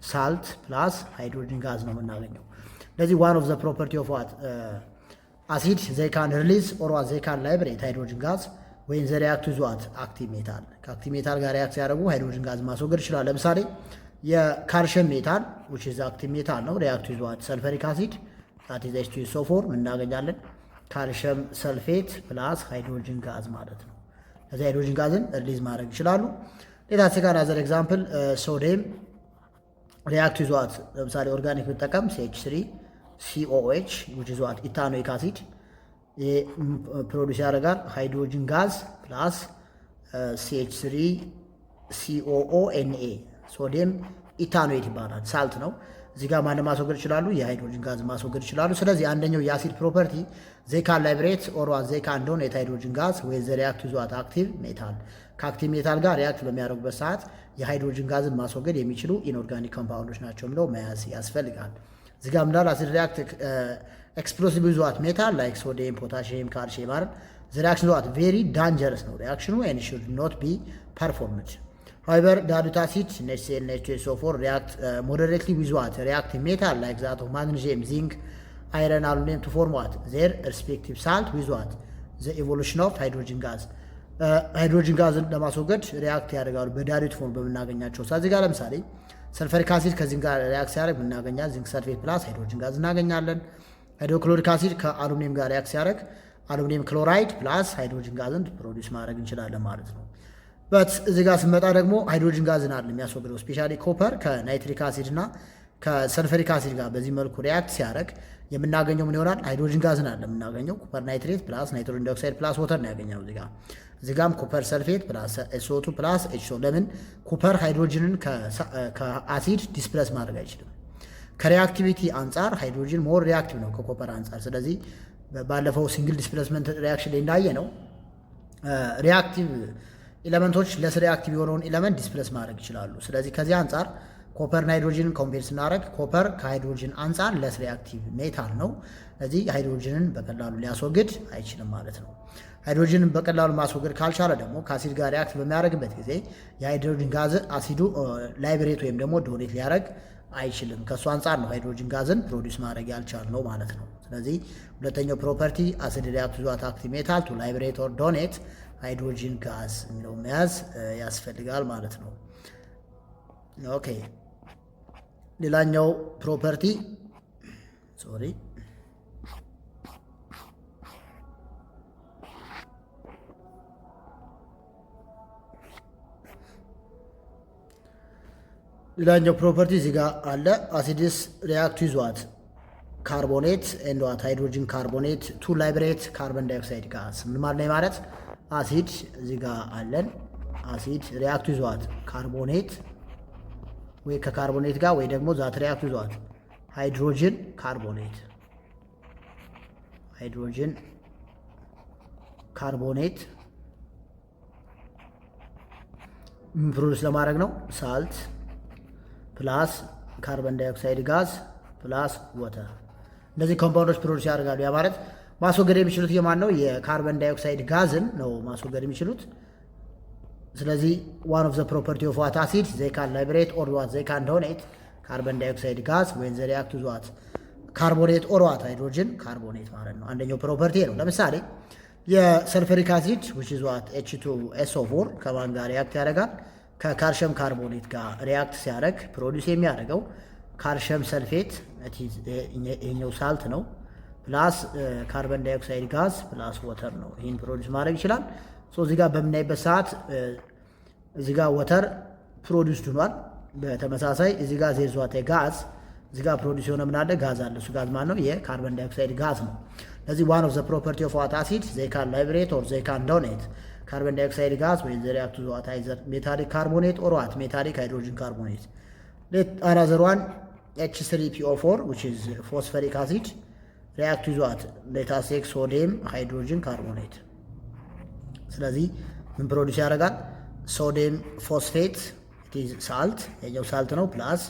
ሳልት ፕላስ ሃይድሮጅን ጋዝ ነው የምናገኘው። ለዚህ ዋን ኦፍ ዘ ፕሮፐርቲ ኦፍ ዋት አሲድ ዘይ ካን ሪሊዝ ኦር ዋት ዘይ ካን ላይብሬት ሃይድሮጅን ጋዝ ወይም ዘ ሪአክት ዊዝ ዋት አክቲቭ ሜታል ከአክቲቭ ሜታል ጋር ሪአክት ሲያደርጉ ሃይድሮጅን ጋዝ ማስወገድ ይችላል። ለምሳሌ የካልሽየም ሜታል which is አክቲቭ ሜታል ነው ሪአክት ዊዝ ዋት ሰልፈሪክ አሲድ that is H2SO4 ምን እናገኛለን? ካልሽየም ሰልፌት ፕላስ ሃይድሮጅን ጋዝ ማለት ነው። ለዚህ ሃይድሮጅን ጋዝን ሪሊዝ ማድረግ ይችላሉ። ሌላ ሰካን አዘር ኤግዛምፕል ሶዲየም ሪአክት ዊዝ ዋት ለምሳሌ ኦርጋኒክ ብንጠቀም CH3COH which is what ኢታኖይክ አሲድ ፕሮዲውስ ያደርጋል ሃይድሮጅን ጋዝ ፕላስ CH3COONA ሶዲየም ኢታኖይት ይባላል። ሳልት ነው። እዚህ ጋር ማንም ማስወገድ ይችላሉ፣ የሃይድሮጅን ጋዝ ማስወገድ ይችላሉ። ስለዚህ አንደኛው የአሲድ ፕሮፐርቲ ዘይ ካን ላይብሬት ኦር ዋት ዘይ ካን ዶኔት ሃይድሮጅን ጋዝ ወይ ዘ ሪአክት ዊዝ ዋት አክቲቭ ሜታል ከአክቲቭ ሜታል ጋር ሪአክት በሚያደርጉበት ሰዓት የሃይድሮጅን ጋዝን ማስወገድ የሚችሉ ኢንኦርጋኒክ ኮምፓውንዶች ናቸው ብለው መያዝ ያስፈልጋል። እዚህ ጋር ምናል አሲድ ሪአክት ኤክስፕሎሲቭ ዊዝ ዋት ሜታል ላይክ ሶዲየም ፖታሺየም ካልሽየም አይደል ዘ ሪአክሽን ዋት ቬሪ ዳንጀረስ ነው ሪአክሽኑ ኤንድ ሹድ ኖት ቢ ፐርፎርምድ። however dilute acid NaCl H2SO4 react moderately with what reactive metal like that of magnesium zinc iron aluminum to form what their respective salt with what the evolution of hydrogen gas ሃይድሮጅን ጋዝን ለማስወገድ ሪአክት ያደርጋሉ በዳይሉት ፎርም በምናገኛቸው ሳዚ ጋር ለምሳሌ ሰልፈሪክ አሲድ ከዚንክ ጋር ሪአክት ሲያደርግ ምናገኛለን ዚንክ ሰልፌት ፕላስ ሃይድሮጅን ጋዝ እናገኛለን። ሃይድሮክሎሪክ አሲድ ከአሉሚኒየም ጋር ሪአክት ሲያደርግ አሉሚኒየም ክሎራይድ ፕላስ ሃይድሮጅን ጋዝን ፕሮዲውስ ማድረግ እንችላለን ማለት ነው። በት እዚህ ጋር ስንመጣ ደግሞ ሃይድሮጅን ጋዝን አይደለም የሚያስወግደው ስፔሻሊ ኮፐር ከናይትሪክ አሲድ እና ከሰልፈሪክ አሲድ ጋር በዚህ መልኩ ሪአክት ሲያደርግ የምናገኘው ምን ይሆናል? ሃይድሮጅን ጋዝን አይደለም የምናገኘው ኮፐር ናይትሬት ፕላስ ናይትሮጅን ዳይኦክሳይድ ፕላስ ወተር ነው ያገኘነው እዚህ ጋር። እዚህ ጋርም ኮፐር ሰልፌት ፕላስ SO2 ፕላስ H2 ለምን ኮፐር ሃይድሮጅንን ከአሲድ ዲስፕለስ ማድረግ አይችልም። ከሪአክቲቪቲ አንጻር ሃይድሮጅን ሞር ሪአክቲቭ ነው ከኮፐር አንጻር። ስለዚህ ባለፈው ሲንግል ዲስፕሌስመንት ሪአክሽን ላይ እንዳየ ነው ሪአክቲቭ ኤሌመንቶች ለስ ሪአክቲቭ የሆነውን ኤሌመንት ዲስፕሌስ ማድረግ ይችላሉ። ስለዚህ ከዚህ አንጻር ኮፐር ሃይድሮጅንን ኮምፔር ስናደርግ ኮፐር ከሃይድሮጅን አንጻር ለስ ሪአክቲቭ ሜታል ነው። ስለዚህ ሃይድሮጅንን በቀላሉ ሊያስወግድ አይችልም ማለት ነው። ሃይድሮጅንን በቀላሉ ማስወገድ ካልቻለ ደግሞ ከአሲድ ጋር ሪአክት በሚያደርግበት ጊዜ የሃይድሮጅን ጋዝ አሲዱ ላይብሬት ወይም ደግሞ ዶኔት ሊያደርግ አይችልም። ከእሱ አንጻር ነው ሃይድሮጅን ጋዝን ፕሮዲስ ማድረግ ያልቻልነው ማለት ነው። ስለዚህ ሁለተኛው ፕሮፐርቲ አሲድ ሪአክት ዊዝ አክቲቭ ሜታል ቱ ላይብሬት ኦር ዶኔት ሃይድሮጅን ጋዝ የሚለው መያዝ ያስፈልጋል ማለት ነው። ኦኬ ሌላኛው ፕሮፐርቲ ሌላኛው ፕሮፐርቲ እዚህ ጋር አለ። አሲድስ ሪአክት ዊዝ ዋት ካርቦኔት ኤንድ ዋት ሃይድሮጅን ካርቦኔት ቱ ላይብሬት ካርቦን ዳይኦክሳይድ ጋዝ። ምን ማለት አሲድ እዚህ ጋር አለን። አሲድ ሪአክት ዊዝ ዋት ካርቦኔት ወይ ከካርቦኔት ጋር ወይ ደግሞ ዛት ሪአክት ዊዝ ዋት ሃይድሮጅን ካርቦኔት ፕሮዲስ ለማድረግ ነው ሳልት ፕላስ ካርቦን ዳይኦክሳይድ ጋዝ ፕላስ ወተር። እነዚህ ኮምፓውንዶች ፕሮዲስ ያደርጋሉ። ያ ማለት ማስወገድ የሚችሉት የማን ነው? የካርቦን ዳይኦክሳይድ ጋዝን ነው ማስወገድ የሚችሉት። ስለዚህ ዋን ኦፍ ዘ ፕሮፐርቲ ኦፍ ዋት አሲድ ዘይ ካን ላይብሬት ኦር ዋት ዘይ ካን ዶኔት ካርቦን ዳይኦክሳይድ ጋዝ ወይን ዘ ሪአክት ዊዝ ዋት ካርቦኔት ኦር ዋት ሃይድሮጅን ካርቦኔት ማለት ነው። አንደኛው ፕሮፐርቲ ነው። ለምሳሌ የሰልፈሪክ አሲድ which is what H2SO4 ከማን ጋር ሪአክት ያደርጋል? ከካልሽየም ካርቦኔት ጋር ሪአክት ሲያደርግ ፕሮዲስ የሚያደርገው ካልሽየም ሰልፌት ይሄኛው ሳልት ነው ፕላስ ካርቦን ዳይኦክሳይድ ጋዝ ፕላስ ወተር ነው። ይህን ፕሮዲስ ማድረግ ይችላል። እዚህ ጋር በምናይበት ሰዓት እዚህ ጋር ወተር ፕሮዲስ ሆኗል። በተመሳሳይ እዚህ ጋር ዜር ዋት ጋዝ እዚህ ጋር ፕሮዲስ የሆነ ምን አለ? ጋዝ አለ። እሱ ጋዝ ማለት ነው የካርቦን ዳይኦክሳይድ ጋዝ ነው። ስለዚህ ዋን ኦፍ ዘ ፕሮፐርቲ ኦፍ ዋት አሲድ ዘይ ካን ላይብሬት ኦር ዘይ ካን ዶኔት ካርቦን ዳይኦክሳይድ ጋዝ ወይ ዘ ሪአክት ዊዝ ዋት አይዘር ሜታሊክ ካርቦኔት ኦር ዋት ሜታሊክ ሃይድሮጅን ካርቦኔት። አናዘር ዋን H3PO4 which is phosphoric acid react with what let us take sodium hydrogen carbonate። ስለዚህ ምን ፕሮዲስ ያደርጋል? ሶዲየም ፎስፌት it is salt የኛው ሳልት ነው ፕላስ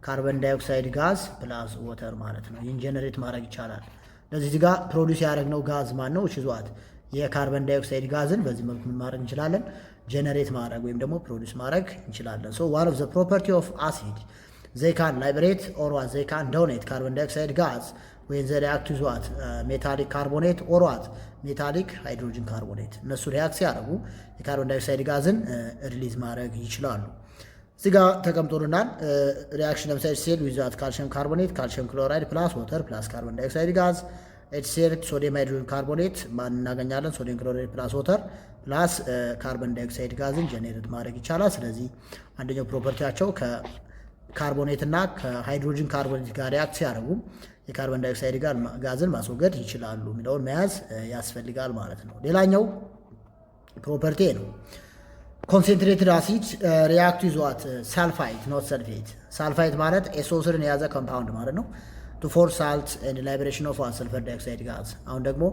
ካርቦን ዳይኦክሳይድ ጋዝ ፕላስ ወተር ማለት ነው። ይህን ጀነሬት ማድረግ ይቻላል። ስለዚህ እዚህ ጋር ፕሮዲስ ያደረግነው ጋዝ ማን ነው? which is what የካርቦን ዳይኦክሳይድ ጋዝን በዚህ መልኩ ምን ማድረግ እንችላለን? ጀነሬት ማድረግ ወይም ደግሞ ፕሮዲስ ማድረግ እንችላለን። so one of the property of acid they can liberate or what they can donate carbon dioxide gas when they react with what metallic carbonate or what metallic hydrogen carbonate። እነሱ ሪአክት ሲያደርጉ የካርቦን ዳይኦክሳይድ ጋዝን ሪሊዝ ማድረግ ይችላሉ። እዚህ ጋር ተቀምጦልናል ሪአክሽን ለምሳሌ ሴል with what ካልሽየም ካርቦኔት ካልሽየም ክሎራይድ ፕላስ ወተር ፕላስ ካርቦን ዳይኦክሳይድ ጋዝ HCl ሶዲየም ሃይድሮጅን ካርቦኔት ማን እናገኛለን? ሶዲየም ክሎራይድ ፕላስ ወተር ፕላስ ካርቦን ዳይኦክሳይድ ጋዝን ጀነሬት ማድረግ ይቻላል። ስለዚህ አንደኛው ፕሮፐርቲያቸው ከካርቦኔት እና ከሃይድሮጅን ካርቦኔት ጋር ሪአክት ሲያደርጉ የካርቦን ዳይኦክሳይድ ጋዝን ማስወገድ ይችላሉ የሚለውን መያዝ ያስፈልጋል ማለት ነው። ሌላኛው ፕሮፐርቲ ነው ኮንሴንትሬትድ አሲድ ሪአክት ዊዝ ዋት ሳልፋይት ኖት ሰልፌት። ሳልፋይት ማለት SO3ን የያዘ ኮምፓውንድ ማለት ነው። ቱ ፎር ሳልት ኤንድ ላይብሬሽን ኦፍ ሰልፈር ዳይኦክሳይድ ጋዝ። አሁን ደግሞ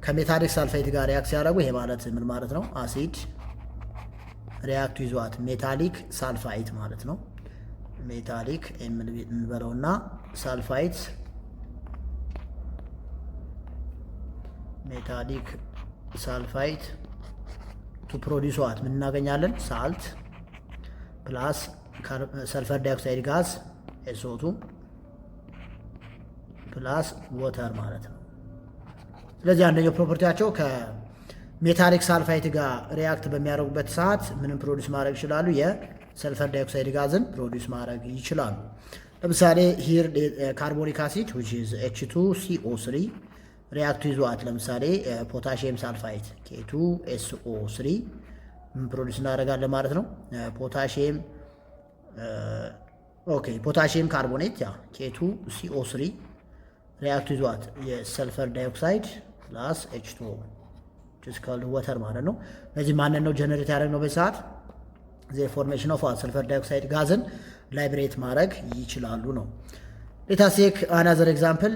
ከሜታሊክ ሳልፋይት ጋር ሪአክት ሲያደርጉ ይሄ ማለት ምን ማለት ነው? አሲድ ሪአክት ዊዝ ዋት ሜታሊክ ሳልፋይት ማለት ነው። ሜታሊክ እንበለውና ሳልፋይት ሜታሊክ ሳልፋይት ቱ ፕሮዲስ ዋት ምን እናገኛለን? ሳልት ፕላስ ሰልፈር ዳይኦክሳይድ ጋዝ SO2 ፕላስ ወተር ማለት ነው። ስለዚህ አንደኛው ፕሮፐርቲያቸው ከሜታሊክ ሳልፋይት ጋር ሪአክት በሚያደርጉበት ሰዓት ምንም ፕሮዲስ ማድረግ ይችላሉ? የሰልፈር ዳይኦክሳይድ ጋዝን ፕሮዲስ ማድረግ ይችላሉ። ለምሳሌ ሂር ካርቦኒክ አሲድ which is H2CO3 ሪአክት ዊዝ ዋት ለምሳሌ ፖታሺየም ሳልፋይት K2SO3 ምን ፕሮዲስ እናደርጋለን ማለት ነው? ፖታሺየም ካርቦኔት K2CO3 ሪአክት ዊዝ ዋት የሰልፈር ዳይኦክሳይድ ፕላስ H2O which is called water ማለት ነው። ስለዚህ ማንን ነው ጀነሬት ያደረግነው በዚህ ሰዓት? ዘ ፎርሜሽን ኦፍ ሰልፈር ዳይኦክሳይድ ጋዝን ላይብሬት ማድረግ ይችላሉ ነው። ሌታሴክ አናዘር ኤግዛምፕል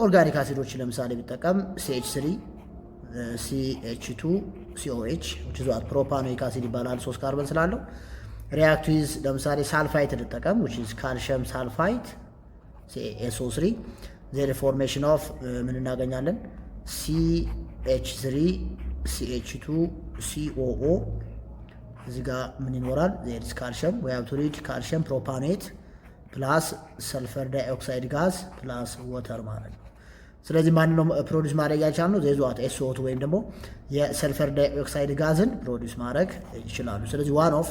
ኦርጋኒክ አሲዶች ለምሳሌ ቢጠቀም CH3 CH2 COH which is what ፕሮፓኖይክ አሲድ ይባላል 3 ካርበን ስላለው ሪያክት ዊዝ ለምሳሌ ሳልፋይት እንጠቀም which is ካልሽየም ሳልፋይት SO3 ዘ ፎርሜሽን ኦፍ ምን እናገኛለን CH3 CH2 COO እዚህ ጋር ምን ይኖራል there is calcium we have to read calcium propanate plus sulfur dioxide gas plus water ማለት ነው። ስለዚህ ማንነው ፕሮዲዩስ ማድረግ ያልቻልነው ዘይዟት SO2 ወይም ደግሞ የሰልፈር ዳይኦክሳይድ ጋዝን ፕሮዲዩስ ማድረግ ይችላሉ። ስለዚህ one of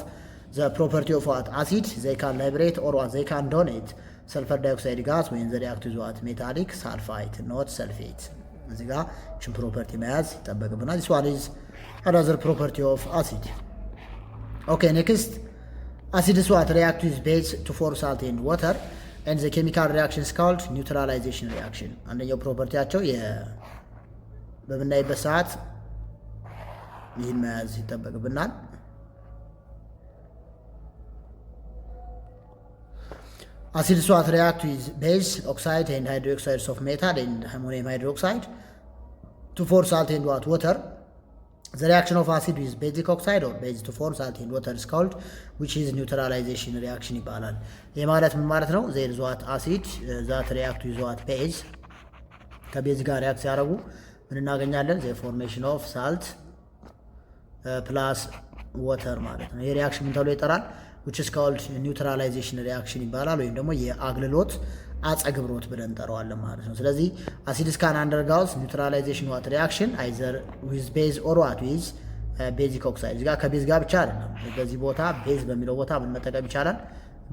the property of what acid they can liberate or what they can donate sulfur dioxide gas when they react with what metallic sulfide not sulfate እዚህ ጋር ችን ፕሮፐርቲ መያዝ ይጠበቅብናል። this one is another property of acid. Okay, next acid is what react with base to form salt and water and the chemical reaction is called neutralization reaction. አንደኛው ፕሮፐርቲያቸው በምናይበት ሰዓት ይህን መያዝ ይጠበቅብናል። acid is what react with base oxide and hydroxides of metal and ammonium hydroxide to form salt and what water. The reaction of acid with basic oxide or base to form salt and water is called which is neutralization reaction ይባላል። ይህ ማለት ምን ማለት ነው? there is what acid that react with what base ከቤዝ ጋር ሪያክት ሲያደርጉ ምን እናገኛለን? the formation of salt plus water ማለት ነው። ይህ ሪያክሽን ምን ተብሎ ይጠራል? which is called neutralization reaction ይባላል ወይም ደግሞ የአግልሎት አጸግብሮት ብለን እንጠራዋለን ማለት ነው። ስለዚህ acids can undergo neutralization what reaction either with base or what with basic oxide እዚህ ጋር ከቤዝ ጋር ብቻ አይደለም። በዚህ ቦታ ቤዝ በሚለው ቦታ ምን መጠቀም ይቻላል?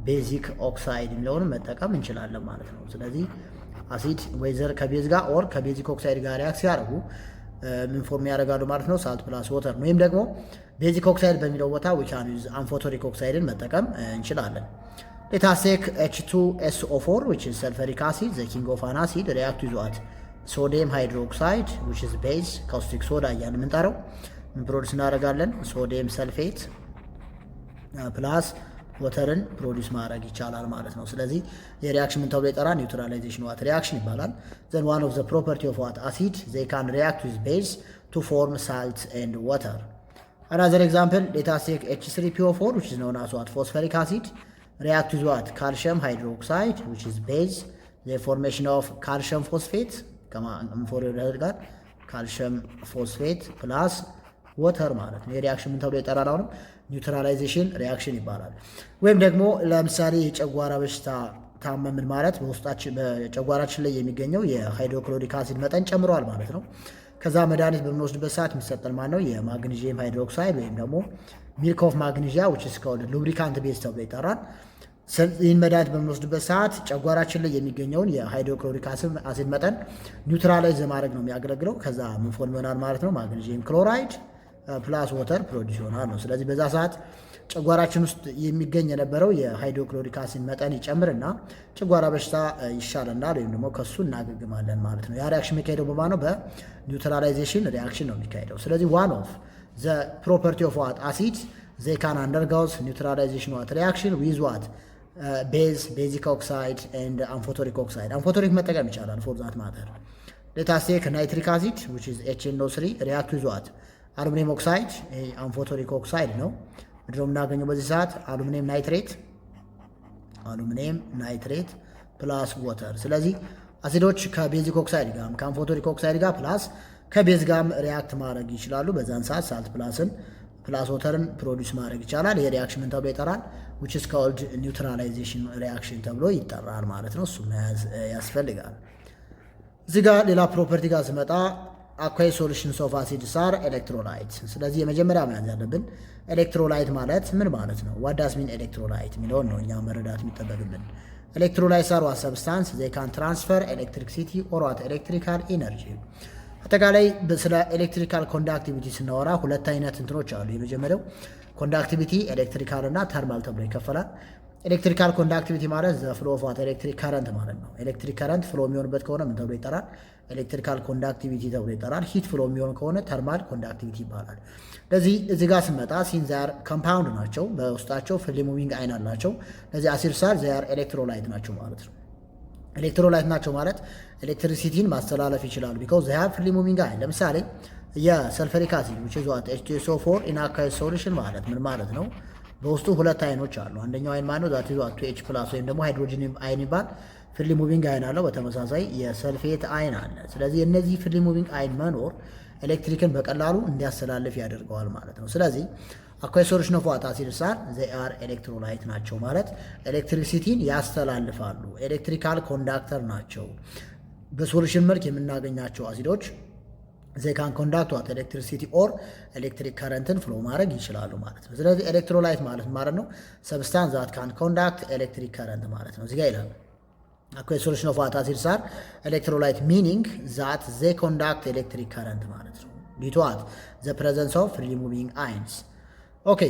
ቤዚክ ኦክሳይድ የሚለውን መጠቀም እንችላለን ማለት ነው። ስለዚህ አሲድ ወይዘር ከቤዝ ጋር ኦር ከቤዚክ ኦክሳይድ ጋር ሪያክት ሲያደርጉ ምን ፎርም ያደርጋሉ ማለት ነው? ሳልት ፕላስ ወተር ወይም ደግሞ ቤዚክ ኦክሳይድ በሚለው ቦታ we can use amphoteric oxide መጠቀም እንችላለን። let us take H2SO4 which is sulfuric acid the king of an acid react with what sodium hydroxide which is base caustic soda እያልን የምንጠራው ምን ፕሮዲስ እናደርጋለን? ሶዲየም ሰልፌት ፕላስ ወተርን ፕሮዲስ ማድረግ ይቻላል ማለት ነው። ስለዚህ የሪአክሽን ምን ተብሎ ይጠራል? ኒውትራላይዜሽን ዋት ሪአክሽን ይባላል። then one of the property of what acid they can react with base to form salt and water. Another example, let us take H3PO4 which is known as what phosphoric acid react with what calcium hydroxide which is base the formation of calcium phosphate ያደርጋል calcium phosphate plus water ማለት ነው። የሪአክሽን ምን ተብሎ ይጠራል? አሁንም ኒውትራላይዜሽን ሪአክሽን ይባላል። ወይም ደግሞ ለምሳሌ የጨጓራ በሽታ ታመምን ማለት በውስጣችን በጨጓራችን ላይ የሚገኘው የሃይድሮክሎሪክ አሲድ መጠን ጨምሯል ማለት ነው። ከዛ መድኃኒት በምንወስድበት ሰዓት የሚሰጠን ማለት ነው የማግኒዥየም ሃይድሮክሳይድ ወይም ደግሞ ሚልክ ኦፍ ማግኒዥያ which is called lubricant base ተብሎ ይጠራል። ይህን መድኃኒት በምንወስድበት ሰዓት ጨጓራችን ላይ የሚገኘውን የሃይድሮክሎሪክ አሲድ መጠን ኒውትራላይዝ ለማድረግ ነው የሚያገለግለው። ከዛ ምን ፎርም ይሆናል ማለት ነው? ማግኒዥየም ክሎራይድ ፕላስ ወተር ፕሮዲስ ይሆናል ነው። ስለዚህ በዛ ሰዓት ጨጓራችን ውስጥ የሚገኝ የነበረው የሃይድሮክሎሪክ አሲድ መጠን ይጨምርና ጨጓራ በሽታ ይሻለናል ወይም ደግሞ ከሱ እናገግማለን ማለት ነው። ያ ሪአክሽን የሚካሄደው በማን ነው? በኒውትራላይዜሽን ሪአክሽን ነው የሚካሄደው። ስለዚህ ዋን ኦፍ ዘ ፕሮፐርቲ ኦፍ ዋት አሲድ they can undergo neutralization what reaction with what base basic oxide and amphoteric oxide amphoteric መጠቀም ይቻላል for that matter. let us take nitric acid which is HNO3 react with what አሉሚኒየም ኦክሳይድ አምፎቶሪክ ኦክሳይድ ነው። ምንድነው የምናገኘው በዚህ ሰዓት? አሉሚኒየም ናይትሬት ፕላስ ወተር። ስለዚህ አሲዶች ከቤዚክ ኦክሳይድ ጋር ከአምፎቶሪክ ኦክሳይድ ጋር ፕላስ ከቤዝ ጋር ሪያክት ማድረግ ይችላሉ። በዛን ሰዓት ሳልት ፕላስ ወተርን ፕሮዲስ ማድረግ ይቻላል። ይሄ ሪአክሽን ምን ተብሎ ይጠራል? which is called neutralization reaction ተብሎ ይጠራል ማለት ነው። እሱ መያዝ ያስፈልጋል። እዚህ ጋር ሌላ ፕሮፐርቲ ጋር ስመጣ aqueous solutions of acids are electrolytes። ስለዚህ የመጀመሪያ መያዝ ያለብን ኤሌክትሮላይት ማለት ምን ማለት ነው? what does mean electrolyte የሚለውን ነው እኛ መረዳት የሚጠበቅብን። electrolytes are what substance they can transfer electricity or what electrical energy። አጠቃላይ ስለ ኤሌክትሪካል ኮንዳክቲቪቲ ስናወራ ሁለት አይነት እንትኖች አሉ። የመጀመሪያው ኮንዳክቲቪቲ ኤሌክትሪካል እና ተርማል ተብሎ ይከፈላል። ኤሌክትሪካል ኮንዳክቲቪቲ ማለት ዘ ፍሎ ኦፍ ዋት ኤሌክትሪክ ከረንት ማለት ነው። ኤሌክትሪክ ከረንት ፍሎ የሚሆንበት ከሆነ ምን ተብሎ ይጠራል? ኤሌክትሪካል ኮንዳክቲቪቲ ተብሎ ይጠራል። ሂት ፍሎ የሚሆን ከሆነ ተርማል ኮንዳክቲቪቲ ይባላል። ለዚህ እዚህ ጋር ስንመጣ ሲንዛር ኮምፓውንድ ናቸው፣ በውስጣቸው ፍሪ ሙቪንግ አይን አላቸው። ለዚህ አሲድ ሳር ዛር ኤሌክትሮላይት ናቸው ማለት ነው። ኤሌክትሮላይት ናቸው ማለት ኤሌክትሪሲቲን ማስተላለፍ ይችላሉ። ቢኮዝ they have free moving ion። ለምሳሌ የሰልፈሪክ አሲድ which is what H2SO4 in aqueous solution ማለት ምን ማለት ነው? በውስጡ ሁለት አይኖች አሉ። አንደኛው አይን ማነው? ዛት ይዟ 2H+ ወይም ደግሞ ሃይድሮጅን አይን ይባል ፍሪ ሙቪንግ አይን አለው። በተመሳሳይ የሰልፌት አይን አለ። ስለዚህ እነዚህ ፍሪ ሙቪንግ አይን መኖር ኤሌክትሪክን በቀላሉ እንዲያስተላልፍ ያደርገዋል ማለት ነው። ስለዚህ አኳይ ሶሉሽን ኦፍ ዋት አሲድስ አር ዘይ አር ኤሌክትሮላይት ናቸው ማለት ኤሌክትሪሲቲን ያስተላልፋሉ። ኤሌክትሪካል ኮንዳክተር ናቸው። በሶሉሽን መልክ የምናገኛቸው አሲዶች ዘይ ካን ኮንዳክት ዋት ኤሌክትሪሲቲ ኦር ኤሌክትሪክ ከረንትን ፍሎ ማድረግ ይችላሉ ማለት ነው። ስለዚህ ኤሌክትሮላይት ማለት ነው ሰብስታንስ ዛት ካን ኮንዳክት ኤሌክትሪክ ከረንት ማለት ነው። እዚህ ጋር ይላል አኳይ ሶሉሽን ኦፍ ዋት አሲድስ አር ኤሌክትሮላይት ሚኒንግ ዛት ዘይ ኮንዳክት ኤሌክትሪክ ከረንት ማለት ነው ዲው ቱ ዋት ዘ ፕሬዘንስ ኦፍ ፍሪ ሙቪንግ አይንስ። ኦኬ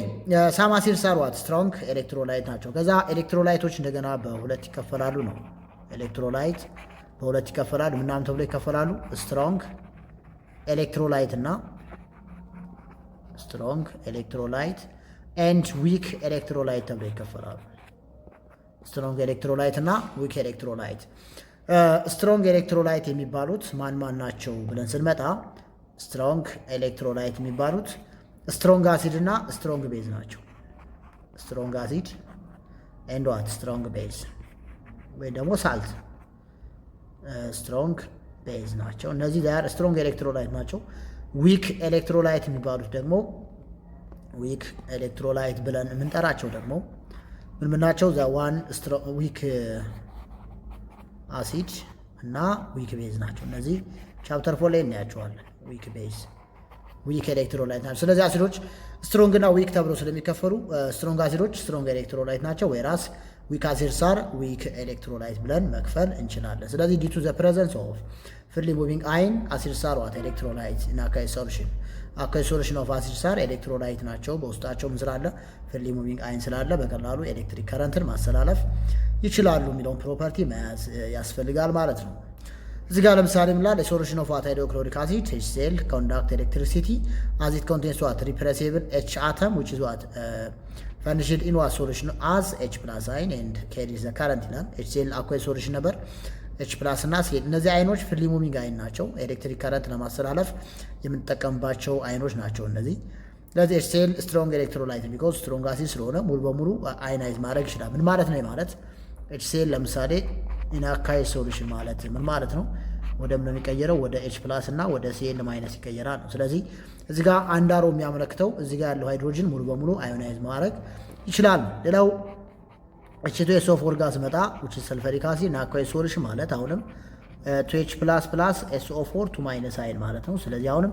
ሳም አሲድስ አር ዋት ስትሮንግ ኤሌክትሮላይት ናቸው። ከዛ ኤሌክትሮላይቶች እንደገና በሁለት ይከፈላሉ ነው። ኤሌክትሮላይት በሁለት ይከፈላሉ። ምናምን ተብሎ ይከፈላሉ ስትሮንግ ኤሌክትሮላይት እና ስትሮንግ ኤሌክትሮላይት ኤንድ ዊክ ኤሌክትሮላይት ተብሎ ይከፈላሉ። ስትሮንግ ኤሌክትሮላይት እና ዊክ ኤሌክትሮላይት። ስትሮንግ ኤሌክትሮላይት የሚባሉት ማን ማን ናቸው ብለን ስንመጣ ስትሮንግ ኤሌክትሮላይት የሚባሉት ስትሮንግ አሲድ እና ስትሮንግ ቤዝ ናቸው። ስትሮንግ አሲድ ኤንድ ዋት ስትሮንግ ቤዝ ወይም ደግሞ ሳልት ስትሮንግ ቤዝ ናቸው። እነዚህ ዳር ስትሮንግ ኤሌክትሮላይት ናቸው። ዊክ ኤሌክትሮላይት የሚባሉት ደግሞ ዊክ ኤሌክትሮላይት ብለን የምንጠራቸው ደግሞ ምን ናቸው? ዛ ዋን ዊክ አሲድ እና ዊክ ቤዝ ናቸው። እነዚህ ቻፕተር 4 ላይ እናያቸዋለን። ዊክ ቤዝ ዊክ ኤሌክትሮላይት ናቸው። ስለዚህ አሲዶች ስትሮንግ እና ዊክ ተብሎ ስለሚከፈሉ ስትሮንግ አሲዶች ስትሮንግ ኤሌክትሮላይት ናቸው፣ ወይራስ ዊክ አሲድስ አር ዊክ ኤሌክትሮላይት ብለን መክፈል እንችላለን። ስለዚህ ዲቱ ዘ ፕሬዘንስ ኦፍ ፍሪ ሙቪንግ አይን አሲድስ አር ዋት ኤሌክትሮላይት ኢን አኳይ ሶሉሽን። አኳይ ሶሉሽን ኦፍ አሲድስ አር ኤሌክትሮላይት ናቸው። በውስጣቸውም ስላለ ፍሪ ሙቪንግ አይን ስላለ በቀላሉ ኤሌክትሪክ ከረንትን ማስተላለፍ ይችላሉ የሚለውን ፕሮፐርቲ መያዝ ያስፈልጋል ማለት ነው። እዚህ ጋር ለምሳሌ ምላል የሶሉሽን ኦፍ ዋት ሃይድሮክሎሪክ አሲድ HCl ኮንዳክት ኤሌክትሪሲቲ አዝ ኢት ኮንቴንስ ዋት ሪፕሬሲብል H አተም which is what furnished in what solution as H+ ion and carries the current ይላል። HCl አኳይ ሶሉሽን ነበር። H+ እና Cl እነዚህ አይኖች ፍሪ ሙቪንግ አይን ናቸው። ኤሌክትሪክ ከረንት ለማስተላለፍ የምንጠቀምባቸው አይኖች ናቸው እነዚህ። ስለዚህ HCl ስትሮንግ ኤሌክትሮላይት ቢኮዝ ስትሮንግ አሲድ ስለሆነ ሙሉ በሙሉ አይናይዝ ማድረግ ይችላል። ምን ማለት ነው ማለት HCl ለምሳሌ ኢን አኳይ ሶሉሽን ማለት ምን ማለት ነው? ወደ ምን የሚቀየረው ወደ H+ እና ወደ Cl ማይነስ ይቀየራል ነው። ስለዚህ እዚህ ጋር አንድ አሮ የሚያመለክተው እዚህ ጋር ያለው ሃይድሮጅን ሙሉ በሙሉ አዮናይዝ ማድረግ ይችላል። ሌላው H2SO4 ጋር ስመጣ which is sulfuric acid እና አኳይ ሶሉሽን ማለት አሁንም 2H++ SO4 2 ማይነስ አይን ማለት ነው። ስለዚህ አሁንም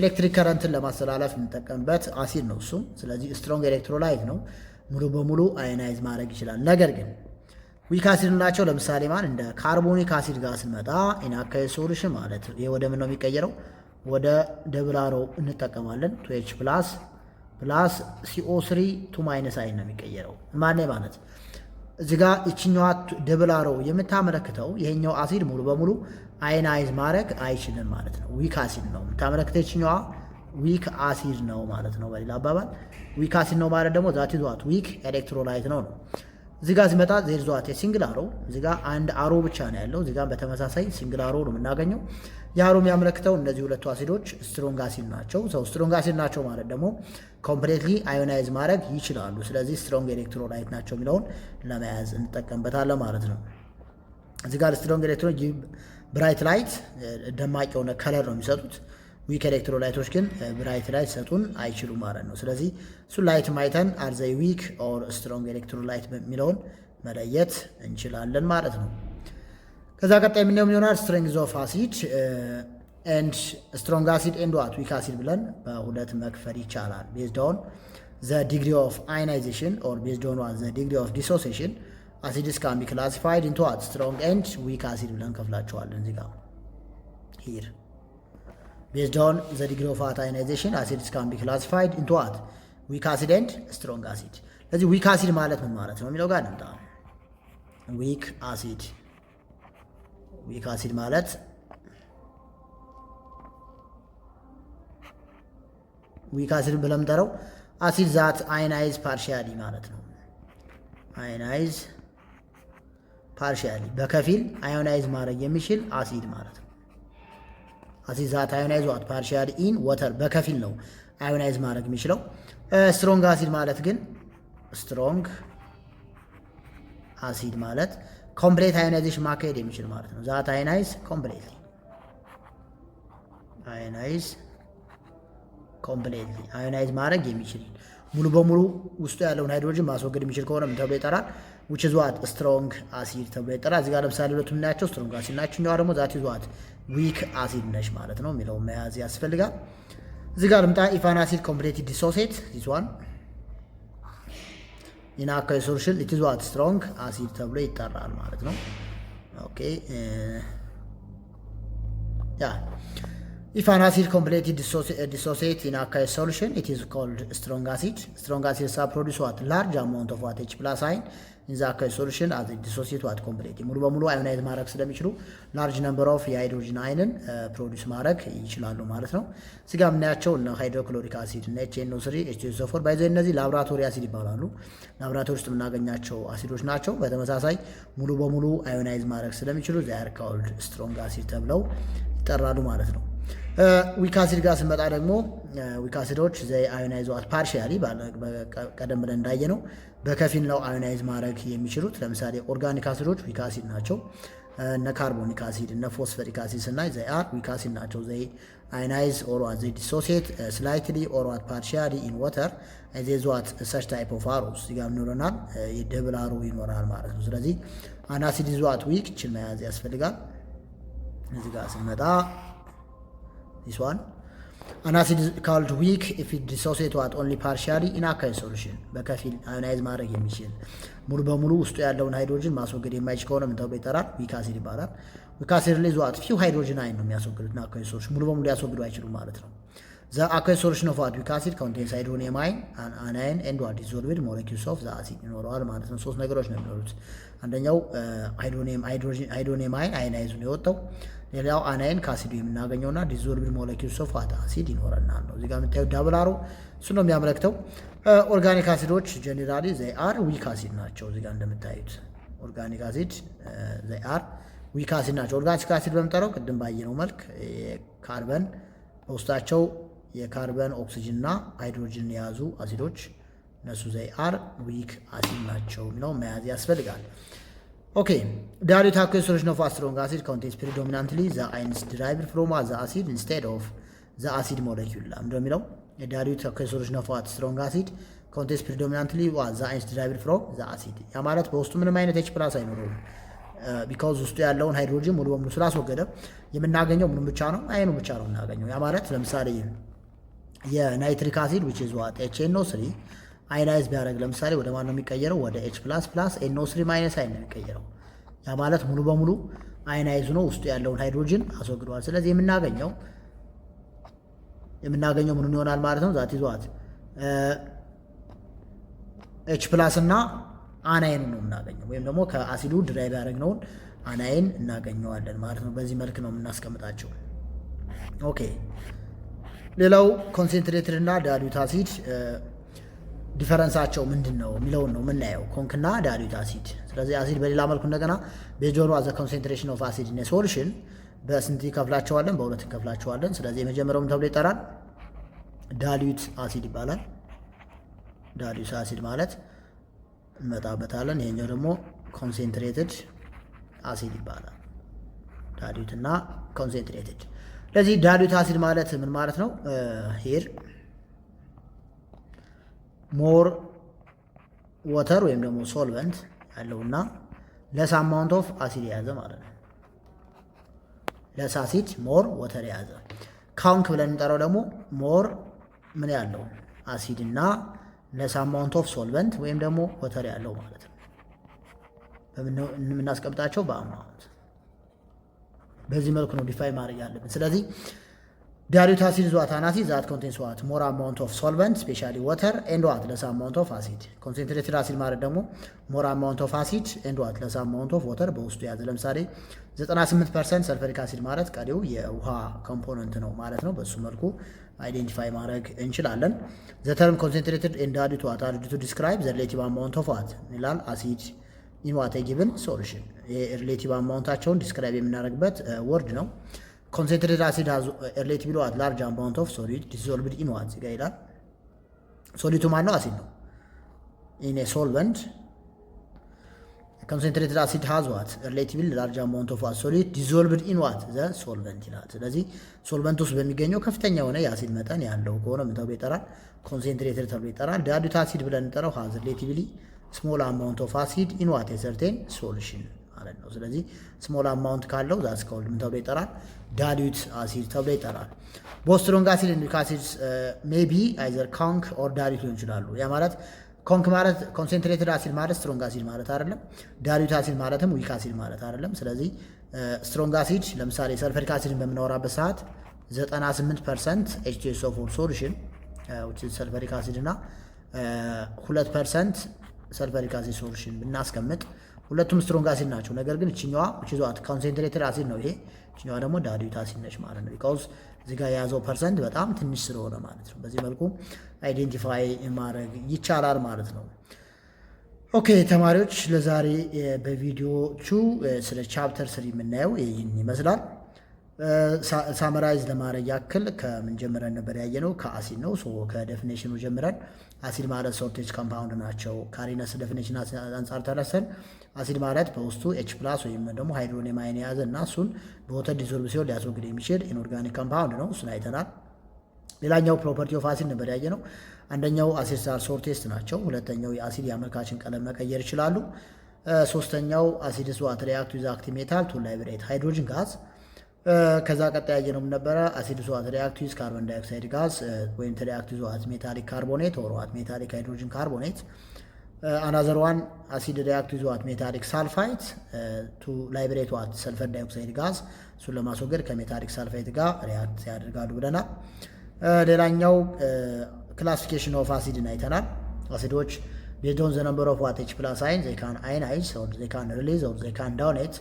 ኤሌክትሪክ ከረንትን ለማስተላለፍ የምንጠቀምበት አሲድ ነው እሱ። ስለዚህ ስትሮንግ ኤሌክትሮላይት ነው፣ ሙሉ በሙሉ አዮናይዝ ማድረግ ይችላል። ነገር ግን ዊክ አሲድ ናቸው። ለምሳሌ ማን እንደ ካርቦኒክ አሲድ ጋር ስንመጣ ኢን አኳይ ሶሉሽን ማለት ይሄ ወደ ምን ነው የሚቀየረው? ወደ ደብል አሮ እንጠቀማለን። 2H+ CO3 2 ማይነስ አይን ነው የሚቀየረው። ማለት እዚህ ጋር ይችኛዋ ደብል አሮ የምታመለክተው ይሄኛው አሲድ ሙሉ በሙሉ አዮናይዝ ማድረግ አይችልም ማለት ነው። ዊክ አሲድ ነው የምታመለክተው፣ ይችኛዋ ዊክ አሲድ ነው ማለት ነው። በሌላ አባባል ዊክ አሲድ ነው ማለት ደግሞ ዛት ይዟት ዊክ ኤሌክትሮላይት ነው። እዚህ ጋር ሲመጣ ዜር ዟት ሲንግል አሮ፣ እዚህ ጋር አንድ አሮ ብቻ ነው ያለው። እዚህ ጋር በተመሳሳይ ሲንግል አሮ ነው የምናገኘው። የአሮ የሚያመለክተው እነዚህ ሁለቱ አሲዶች ስትሮንግ አሲድ ናቸው። ሰው ስትሮንግ አሲድ ናቸው ማለት ደግሞ ኮምፕሌትሊ አዮናይዝ ማድረግ ይችላሉ። ስለዚህ ስትሮንግ ኤሌክትሮላይት ናቸው የሚለውን ለመያዝ እንጠቀምበታለን ማለት ነው። እዚህ ጋር ስትሮንግ ኤሌክትሮን ብራይት ላይት ደማቅ የሆነ ከለር ነው የሚሰጡት። ዊክ ኤሌክትሮላይቶች ግን ብራይት ላይት ሰጡን አይችሉም ማለት ነው። ስለዚህ እሱ ላይት ማይተን አር ዘ ዊክ ኦር ስትሮንግ ኤሌክትሮላይት የሚለውን መለየት እንችላለን ማለት ነው። ከዛ ቀጣይ የምናየው ይሆናል ስትሬንግዝ ኦፍ አሲድ ኤንድ ስትሮንግ አሲድ ኤንድ ዋት ዊክ አሲድ ብለን በሁለት መክፈል ይቻላል። ቤዝድ ኦን ዘ ዲግሪ ኦፍ አዮናይዜሽን ኦር ቤዝድ ኦን ዋት ዘ ዲግሪ ኦፍ ዲሶሲዬሽን አሲድስ ካን ቢ ክላሲፋይድ ኢንቱ ዋት ስትሮንግ ኤንድ ዊክ አሲድ ብለን ከፍላቸዋለን። እዚህ ጋር ሂር based on the degree of ionization acids can be classified into what weak acid and strong acid። ስለዚህ weak acid ማለት ምን ማለት ነው የሚለው ጋር እንምጣ። weak acid ማለት weak acid ብለን የምንጠራው acid that ionize partially ማለት ነው። ionize partially በከፊል አዮናይዝ ማድረግ የሚችል አሲድ ማለት ነው። አሲድ ዛት አዮናይዝ ዋት ፓርሻሊ ኢን ወተር በከፊል ነው አዮናይዝ ማድረግ የሚችለው። ስትሮንግ አሲድ ማለት ግን ስትሮንግ አሲድ ማለት ኮምፕሌት አዮናይዜሽን ማካሄድ የሚችል ማለት ነው። ዛት አዮናይዝ ኮምፕሌትሊ አዮናይዝ ማድረግ የሚችል ሙሉ በሙሉ ውስጡ ያለውን ሃይድሮጅን ማስወገድ የሚችል ከሆነ ምን ተብሎ ይጠራል? which is what ስትሮንግ አሲድ ተብሎ ይጠራል። እዚህ ጋር ለምሳሌ ሁለቱም የምናያቸው ስትሮንግ አሲድ ናቸው። እኛዋ ደግሞ ዛት is what ዊክ አሲድ ነች ማለት ነው የሚለውን መያዝ ያስፈልጋል። እዚህ ጋር ልምጣ። if an acid completely dissociate this one in aqueous solution it is what strong acid ተብሎ ይጠራል ማለት ነው። ኦኬ if an acid completely dissociate in aqueous solution it is called strong acid. Strong acids produce what large amount of what H plus ion in the aqueous solution as it dissociate what completely ሙሉ በሙሉ አዮናይዝ ማድረግ ስለሚችሉ ላርጅ ነምበር ኦፍ የሃይድሮጅን አይንን ፕሮዲዩስ ማድረግ ይችላሉ ማለት ነው። እዚህ ጋር የምናያቸው እነ ሃይድሮክሎሪክ አሲድ እና HNO3 H2SO4 ባይዘ እነዚህ ላብራቶሪ አሲድ ይባላሉ። ላብራቶሪ ውስጥ የምናገኛቸው አሲዶች ናቸው። በተመሳሳይ ሙሉ በሙሉ አዮናይዝ ማድረግ ስለሚችሉ they are called strong acid ተብለው ይጠራሉ ማለት ነው። ዊክ አሲድ ጋር ስንመጣ ደግሞ ዊክ አሲዶች ዘይ አዮናይዝ ዋት ፓርሺያሊ ቀደም ብለን እንዳየነው በከፊል ነው አዮናይዝ ማድረግ የሚችሉት። ለምሳሌ ኦርጋኒክ አሲዶች ዊክ አሲድ ናቸው። እነ ካርቦኒክ አሲድ እነ ፎስፈሪክ አሲድ ስናይ ዘይ አር ዊክ አሲድ ናቸው። ዘይ አዮናይዝ ኦር ዋት ዘይ ዲሶሲየት ስላይትሊ ኦር ዋት ፓርሺያሊ ኢን ዋተር and there is what such type of arrows ይጋም ይኖረናል። የደብል አሮ ይኖራል ማለት ነው። ስለዚህ አን አሲድ is what weak ችን መያዝ ያስፈልጋል። እዚህ ጋር ስንመጣ this one an acid is called weak if it dissociate what only partially in aqueous solution በከፊል አዮናይዝ ማድረግ የሚችል ሙሉ በሙሉ ውስጡ ያለውን ሃይድሮጅን ማስወገድ የማይችል ከሆነ ምን ተብሎ ይጠራል? ዊክ አሲድ ይባላል። ዊክ አሲድ ላይ what few hydrogen ion ነው የሚያስወግዱት እና aqueous solution ሙሉ በሙሉ ያስወግዱ አይችሉም ማለት ነው። the aqueous solution of what weak acid contains hydronium ion an ion and what dissolved molecules of the acid ይኖረዋል ማለት ነው። ሶስት ነገሮች ነው የሚኖሩት። አንደኛው ሃይድሮኒየም አይን አዮናይዝ ነው የወጣው። ሌላው አናይን ከአሲዱ የምናገኘውና ዲዞልቭድ ሞለኪውልስ ኦፍ ዋት አሲድ ይኖረናል ነው። እዚህ ጋር የምታዩት ዳብል አሮ እሱ ነው የሚያመለክተው። ኦርጋኒክ አሲዶች ጀኔራሊ ዘይ አር ዊክ አሲድ ናቸው። እዚህ ጋር እንደምታዩት ኦርጋኒክ አሲድ ዘይ አር ዊክ አሲድ ናቸው። ኦርጋኒክ አሲድ በምጠራው ቅድም ባየነው መልክ ካርበን በውስጣቸው የካርበን ኦክሲጅን እና ሃይድሮጅን የያዙ አሲዶች እነሱ ዘይ አር ዊክ አሲድ ናቸው ነው መያዝ ያስፈልጋል። ኦኬ dilute aqueous solution of a strong acid contains predominantly the ions derived from the acid instead of the acid molecule እንደሚለው dilute aqueous solution of a strong acid contains predominantly the ions derived from the acid ያ ማለት በውስጡ ምንም አይነት H+ አይኖረውም because ውስጡ ያለውን ሃይድሮጅን ሙሉ በሙሉ ስላስወገደ የምናገኘው ምንም ብቻ ነው አይኑ ብቻ ነው የምናገኘው። ያ ማለት ለምሳሌ የናይትሪክ አሲድ which is what HNO3 አዮናይዝ ቢያደርግ ለምሳሌ ወደ ማን ነው የሚቀየረው? ወደ H++ NO3- አይን ነው የሚቀየረው። ያ ማለት ሙሉ በሙሉ አዮናይዝ ነው ውስጡ ያለውን ሃይድሮጅን አስወግዷል። ስለዚህ የምናገኘው ምን ይሆናል ማለት ነው? ዛት ይዟት H+ እና አናይን ነው የምናገኘው፣ ወይም ደግሞ ከአሲዱ ድራይቭ ያደረግነውን አናይን እናገኘዋለን ማለት ነው። በዚህ መልክ ነው የምናስቀምጣቸው። ኦኬ ሌላው ኮንሰንትሬትድ እና ዳይሉት አሲድ ዲፈረንሳቸው ምንድን ነው የሚለውን ነው የምናየው፣ ኮንክና ዳይሉት አሲድ። ስለዚህ አሲድ በሌላ መልኩ እንደገና ቤጆሩ አዘ ኮንሰንትሬሽን ኦፍ አሲድ ኢን ሶሉሽን በስንት ይከፍላቸዋለን? በሁለት እንከፍላቸዋለን። ስለዚህ የመጀመሪያው ተብሎ ይጠራል ዳይሉት አሲድ ይባላል። ዳይሉት አሲድ ማለት እንመጣበታለን። ይሄኛው ደግሞ ኮንሰንትሬትድ አሲድ ይባላል። ዳይሉት እና ኮንሰንትሬትድ። ስለዚህ ዳይሉት አሲድ ማለት ምን ማለት ነው? ሄር ሞር ወተር ወይም ደግሞ ሶልቨንት ያለውና ለስ አማውንት ኦፍ አሲድ የያዘ ማለት ነው። ለስ አሲድ ሞር ወተር የያዘ። ካውንክ ብለን እንጠራው ደግሞ ሞር ምን ያለው አሲድ እና ለስ አማውንት ኦፍ ሶልቨንት ወይም ደግሞ ወተር ያለው ማለት ነው። የምናስቀምጣቸው በአማውንት በዚህ መልኩ ነው ዲፋይን ማድረግ ያለብን። ስለዚህ ዳይሉት አሲድ is what an acid that contains what more amount of solvent especially water and what less amount of acid. concentrated acid ማለት ደግሞ more amount of acid and what less amount of water በውስጡ ያዘ። ለምሳሌ 98% ሰልፈሪክ አሲድ ማለት ቀሪው የውሃ ኮምፖነንት ነው ማለት ነው። በሱ መልኩ አይዴንቲፋይ ማድረግ እንችላለን። the term concentrated and dilute what are to describe the relative amount of what ይላል acid in what a given solution። የሪሌቲቭ አማውንታቸውን ዲስክራይብ የምናደርግበት ወርድ ነው። ኮንሰንትሬትድ አሲድ has relatively what large amount of solid dissolved in what ይላል። ሶሊቱ ማን ነው? አሲድ ነው። in a solvent, concentrated acid has what? Relatively large amount of solid dissolved in what? The solvent ይላል። ስለዚህ ሶልቨንት ውስጥ በሚገኘው ከፍተኛ የሆነ የአሲድ መጠን ያለው ከሆነ ምን ተብሎ ይጠራል? ኮንሰንትሬትድ ተብሎ ይጠራል። ዳይሉት አሲድ ብለን እንጠራው has relatively small amount of acid in what? a certain solution ማለት ነው። ስለዚህ ስሞል አማውንት ካለው that's called ምን ተብሎ ይጠራል? ዳይሉት አሲድ ተብሎ ይጠራል። both strong acid and weak acids may be either conc or dilute ሊሆኑ ይችላሉ። ያ ማለት ኮንክ ማለት ኮንሰንትሬትድ አሲድ ማለት ስትሮንግ አሲድ ማለት አይደለም። ዳይሉት አሲድ ማለትም ዊክ አሲድ ማለት አይደለም። ስለዚህ ስትሮንግ አሲድ ለምሳሌ ሰልፈሪክ አሲድን በምናወራበት ሰዓት 98% H2SO4 ሶሉሽን which is ሰልፈሪክ አሲድ እና 2% ሰልፈሪክ አሲድ ሶሉሽን ብናስቀምጥ ሁለቱም ስትሮንግ አሲድ ናቸው። ነገር ግን እችኛዋ which is what ኮንሰንትሬትድ አሲድ ነው። ይሄ እችኛዋ ደግሞ ዳይሉት አሲድ ነች ማለት ነው። because እዚህ ጋር የያዘው ፐርሰንት በጣም ትንሽ ስለሆነ ማለት ነው። በዚህ መልኩ አይዴንቲፋይ ማድረግ ይቻላል ማለት ነው። ኦኬ ተማሪዎች ለዛሬ በቪዲዮቹ ስለ ቻፕተር 3 የምናየው ይህን ይመስላል። ሳመራይዝ ለማድረግ ያክል ከምን ጀምረን ነበር ያየነው? ከአሲድ ነው። ከዴፊኔሽኑ ጀምረን አሲድ ማለት ሶርቴጅ ኮምፓውንድ ናቸው። ካሪነስ ዴፊኔሽን አንጻር ተነስተን አሲድ ማለት በውስጡ H+ ወይም ደግሞ ሃይድሮኒየም አየን የያዘ እና እሱን በወተር ዲዞልቭ ሲሆን ሊያስወግድ የሚችል ኢንኦርጋኒክ ኮምፓውንድ ነው። እሱን አይተናል። ሌላኛው ፕሮፐርቲ ኦፍ አሲድ ነበር ያየነው። አንደኛው አሲድ ስታር ሶር ቴስት ናቸው። ሁለተኛው የአሲድ የአመልካችን ቀለም መቀየር ይችላሉ። ሶስተኛው አሲድስ ዋት ሪአክት ዊዝ አክቲቭ ሜታል ቱ ላይብሬት ሃይድሮጅን ጋዝ። ከዛ ቀጣይ ያየነው ነበረ አሲድስ ዋት ሪአክት ዊዝ ካርቦን ዳይኦክሳይድ ጋዝ ወይም ሪአክት ዊዝ ዋት ሜታሊክ ካርቦኔት ኦር ዋት ሜታሊክ ሃይድሮጅን ካርቦኔት። አናዘር ዋን አሲድ ሪአክት ዊዝ ዋት ሜታሊክ ሳልፋይት ቱ ላይብሬት ዋት ሰልፈር ዳይኦክሳይድ ጋዝ። እሱን ለማስወገድ ከሜታሊክ ሳልፋይት ጋር ሪአክት ያደርጋሉ ብለናል። ሌላኛው ክላሲፊኬሽን ኦፍ አሲድን አይተናል። አሲዶች based on the number of what H+ ions they can ionize or they can release or they can donate.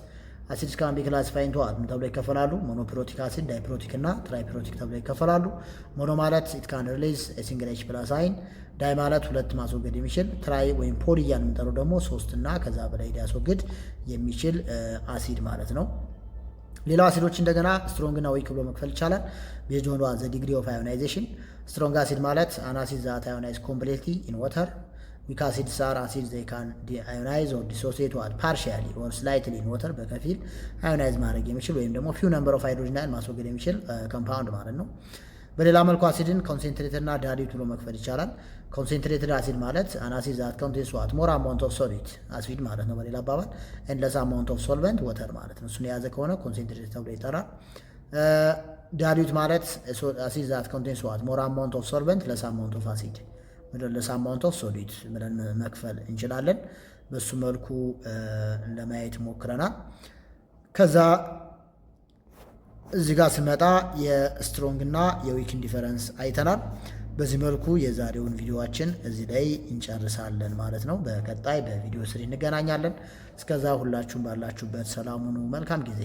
አሲድስ ካን ቢ ክላሲፋይድ ኢንቱ ዋት ተብሎ ይከፈላሉ? ሞኖፕሮቲክ አሲድ፣ ዳይፕሮቲክ እና ትራይፕሮቲክ ተብሎ ይከፈላሉ። ሞኖ ማለት ኢት ካን ሪሊዝ ኤ ሲንግል H+ አይን፣ ዳይ ማለት ሁለት ማስወገድ የሚችል፣ ትራይ ወይም ፖሊ እያልን የምንጠራው ደግሞ ሶስት እና ከዛ በላይ ሊያስወግድ የሚችል አሲድ ማለት ነው። ሌላው አሲዶች እንደገና ስትሮንግ እና ዊክ ብሎ መክፈል ይቻላል። ቤዝድ ኦን ዘ ዲግሪ ኦፍ አዮናይዜሽን። ስትሮንግ አሲድ ማለት አን አሲድ ዛት አዮናይዝ ኮምፕሊትሊ ኢን ዋተር። ዊክ አሲድስ አር አሲድስ ዜይ ካን ዲአዮናይዝ ኦር ዲሶሲዬት ዋት ፓርሺያሊ ኦር ስላይትሊ ኢን ዋተር፣ በከፊል አዮናይዝ ማድረግ የሚችል ወይም ደግሞ ፊው ነምበር ኦፍ ሃይድሮጅን አየን ማስወገድ የሚችል ኮምፓውንድ ማለት ነው። በሌላ መልኩ አሲድን ኮንሰንትሬትድ እና ዳይሉት ብሎ መክፈል ይቻላል። ኮንሰንትሬትድ አሲድ ማለት አን አሲድ ዛት ኮንቴንስ ዋት ሞር አማውንት ኦፍ ሶሊድ አሲድ ማለት ነው በሌላ አባባል፣ ኤንድ ለስ አማውንት ኦፍ ሶልቨንት ወተር ማለት ነው። እሱን የያዘ ከሆነ ኮንሰንትሬትድ ተብሎ ይጠራል። ዳይሉት ማለት አሲድ ዛት ኮንቴንስ ዋት ሞር አማውንት ኦፍ ሶልቨንት ለስ አማውንት ኦፍ አሲድ ለስ አማውንት ኦፍ ሶሊድ ብለን መክፈል እንችላለን። በሱ መልኩ ለማየት ሞክረናል። ከዛ እዚህ ጋር ስመጣ የስትሮንግ እና የዊክን ዲፈረንስ አይተናል። በዚህ መልኩ የዛሬውን ቪዲዮአችን እዚህ ላይ እንጨርሳለን ማለት ነው። በቀጣይ በቪዲዮ 3 እንገናኛለን። እስከዛ ሁላችሁም ባላችሁበት ሰላም ሁኑ። መልካም ጊዜ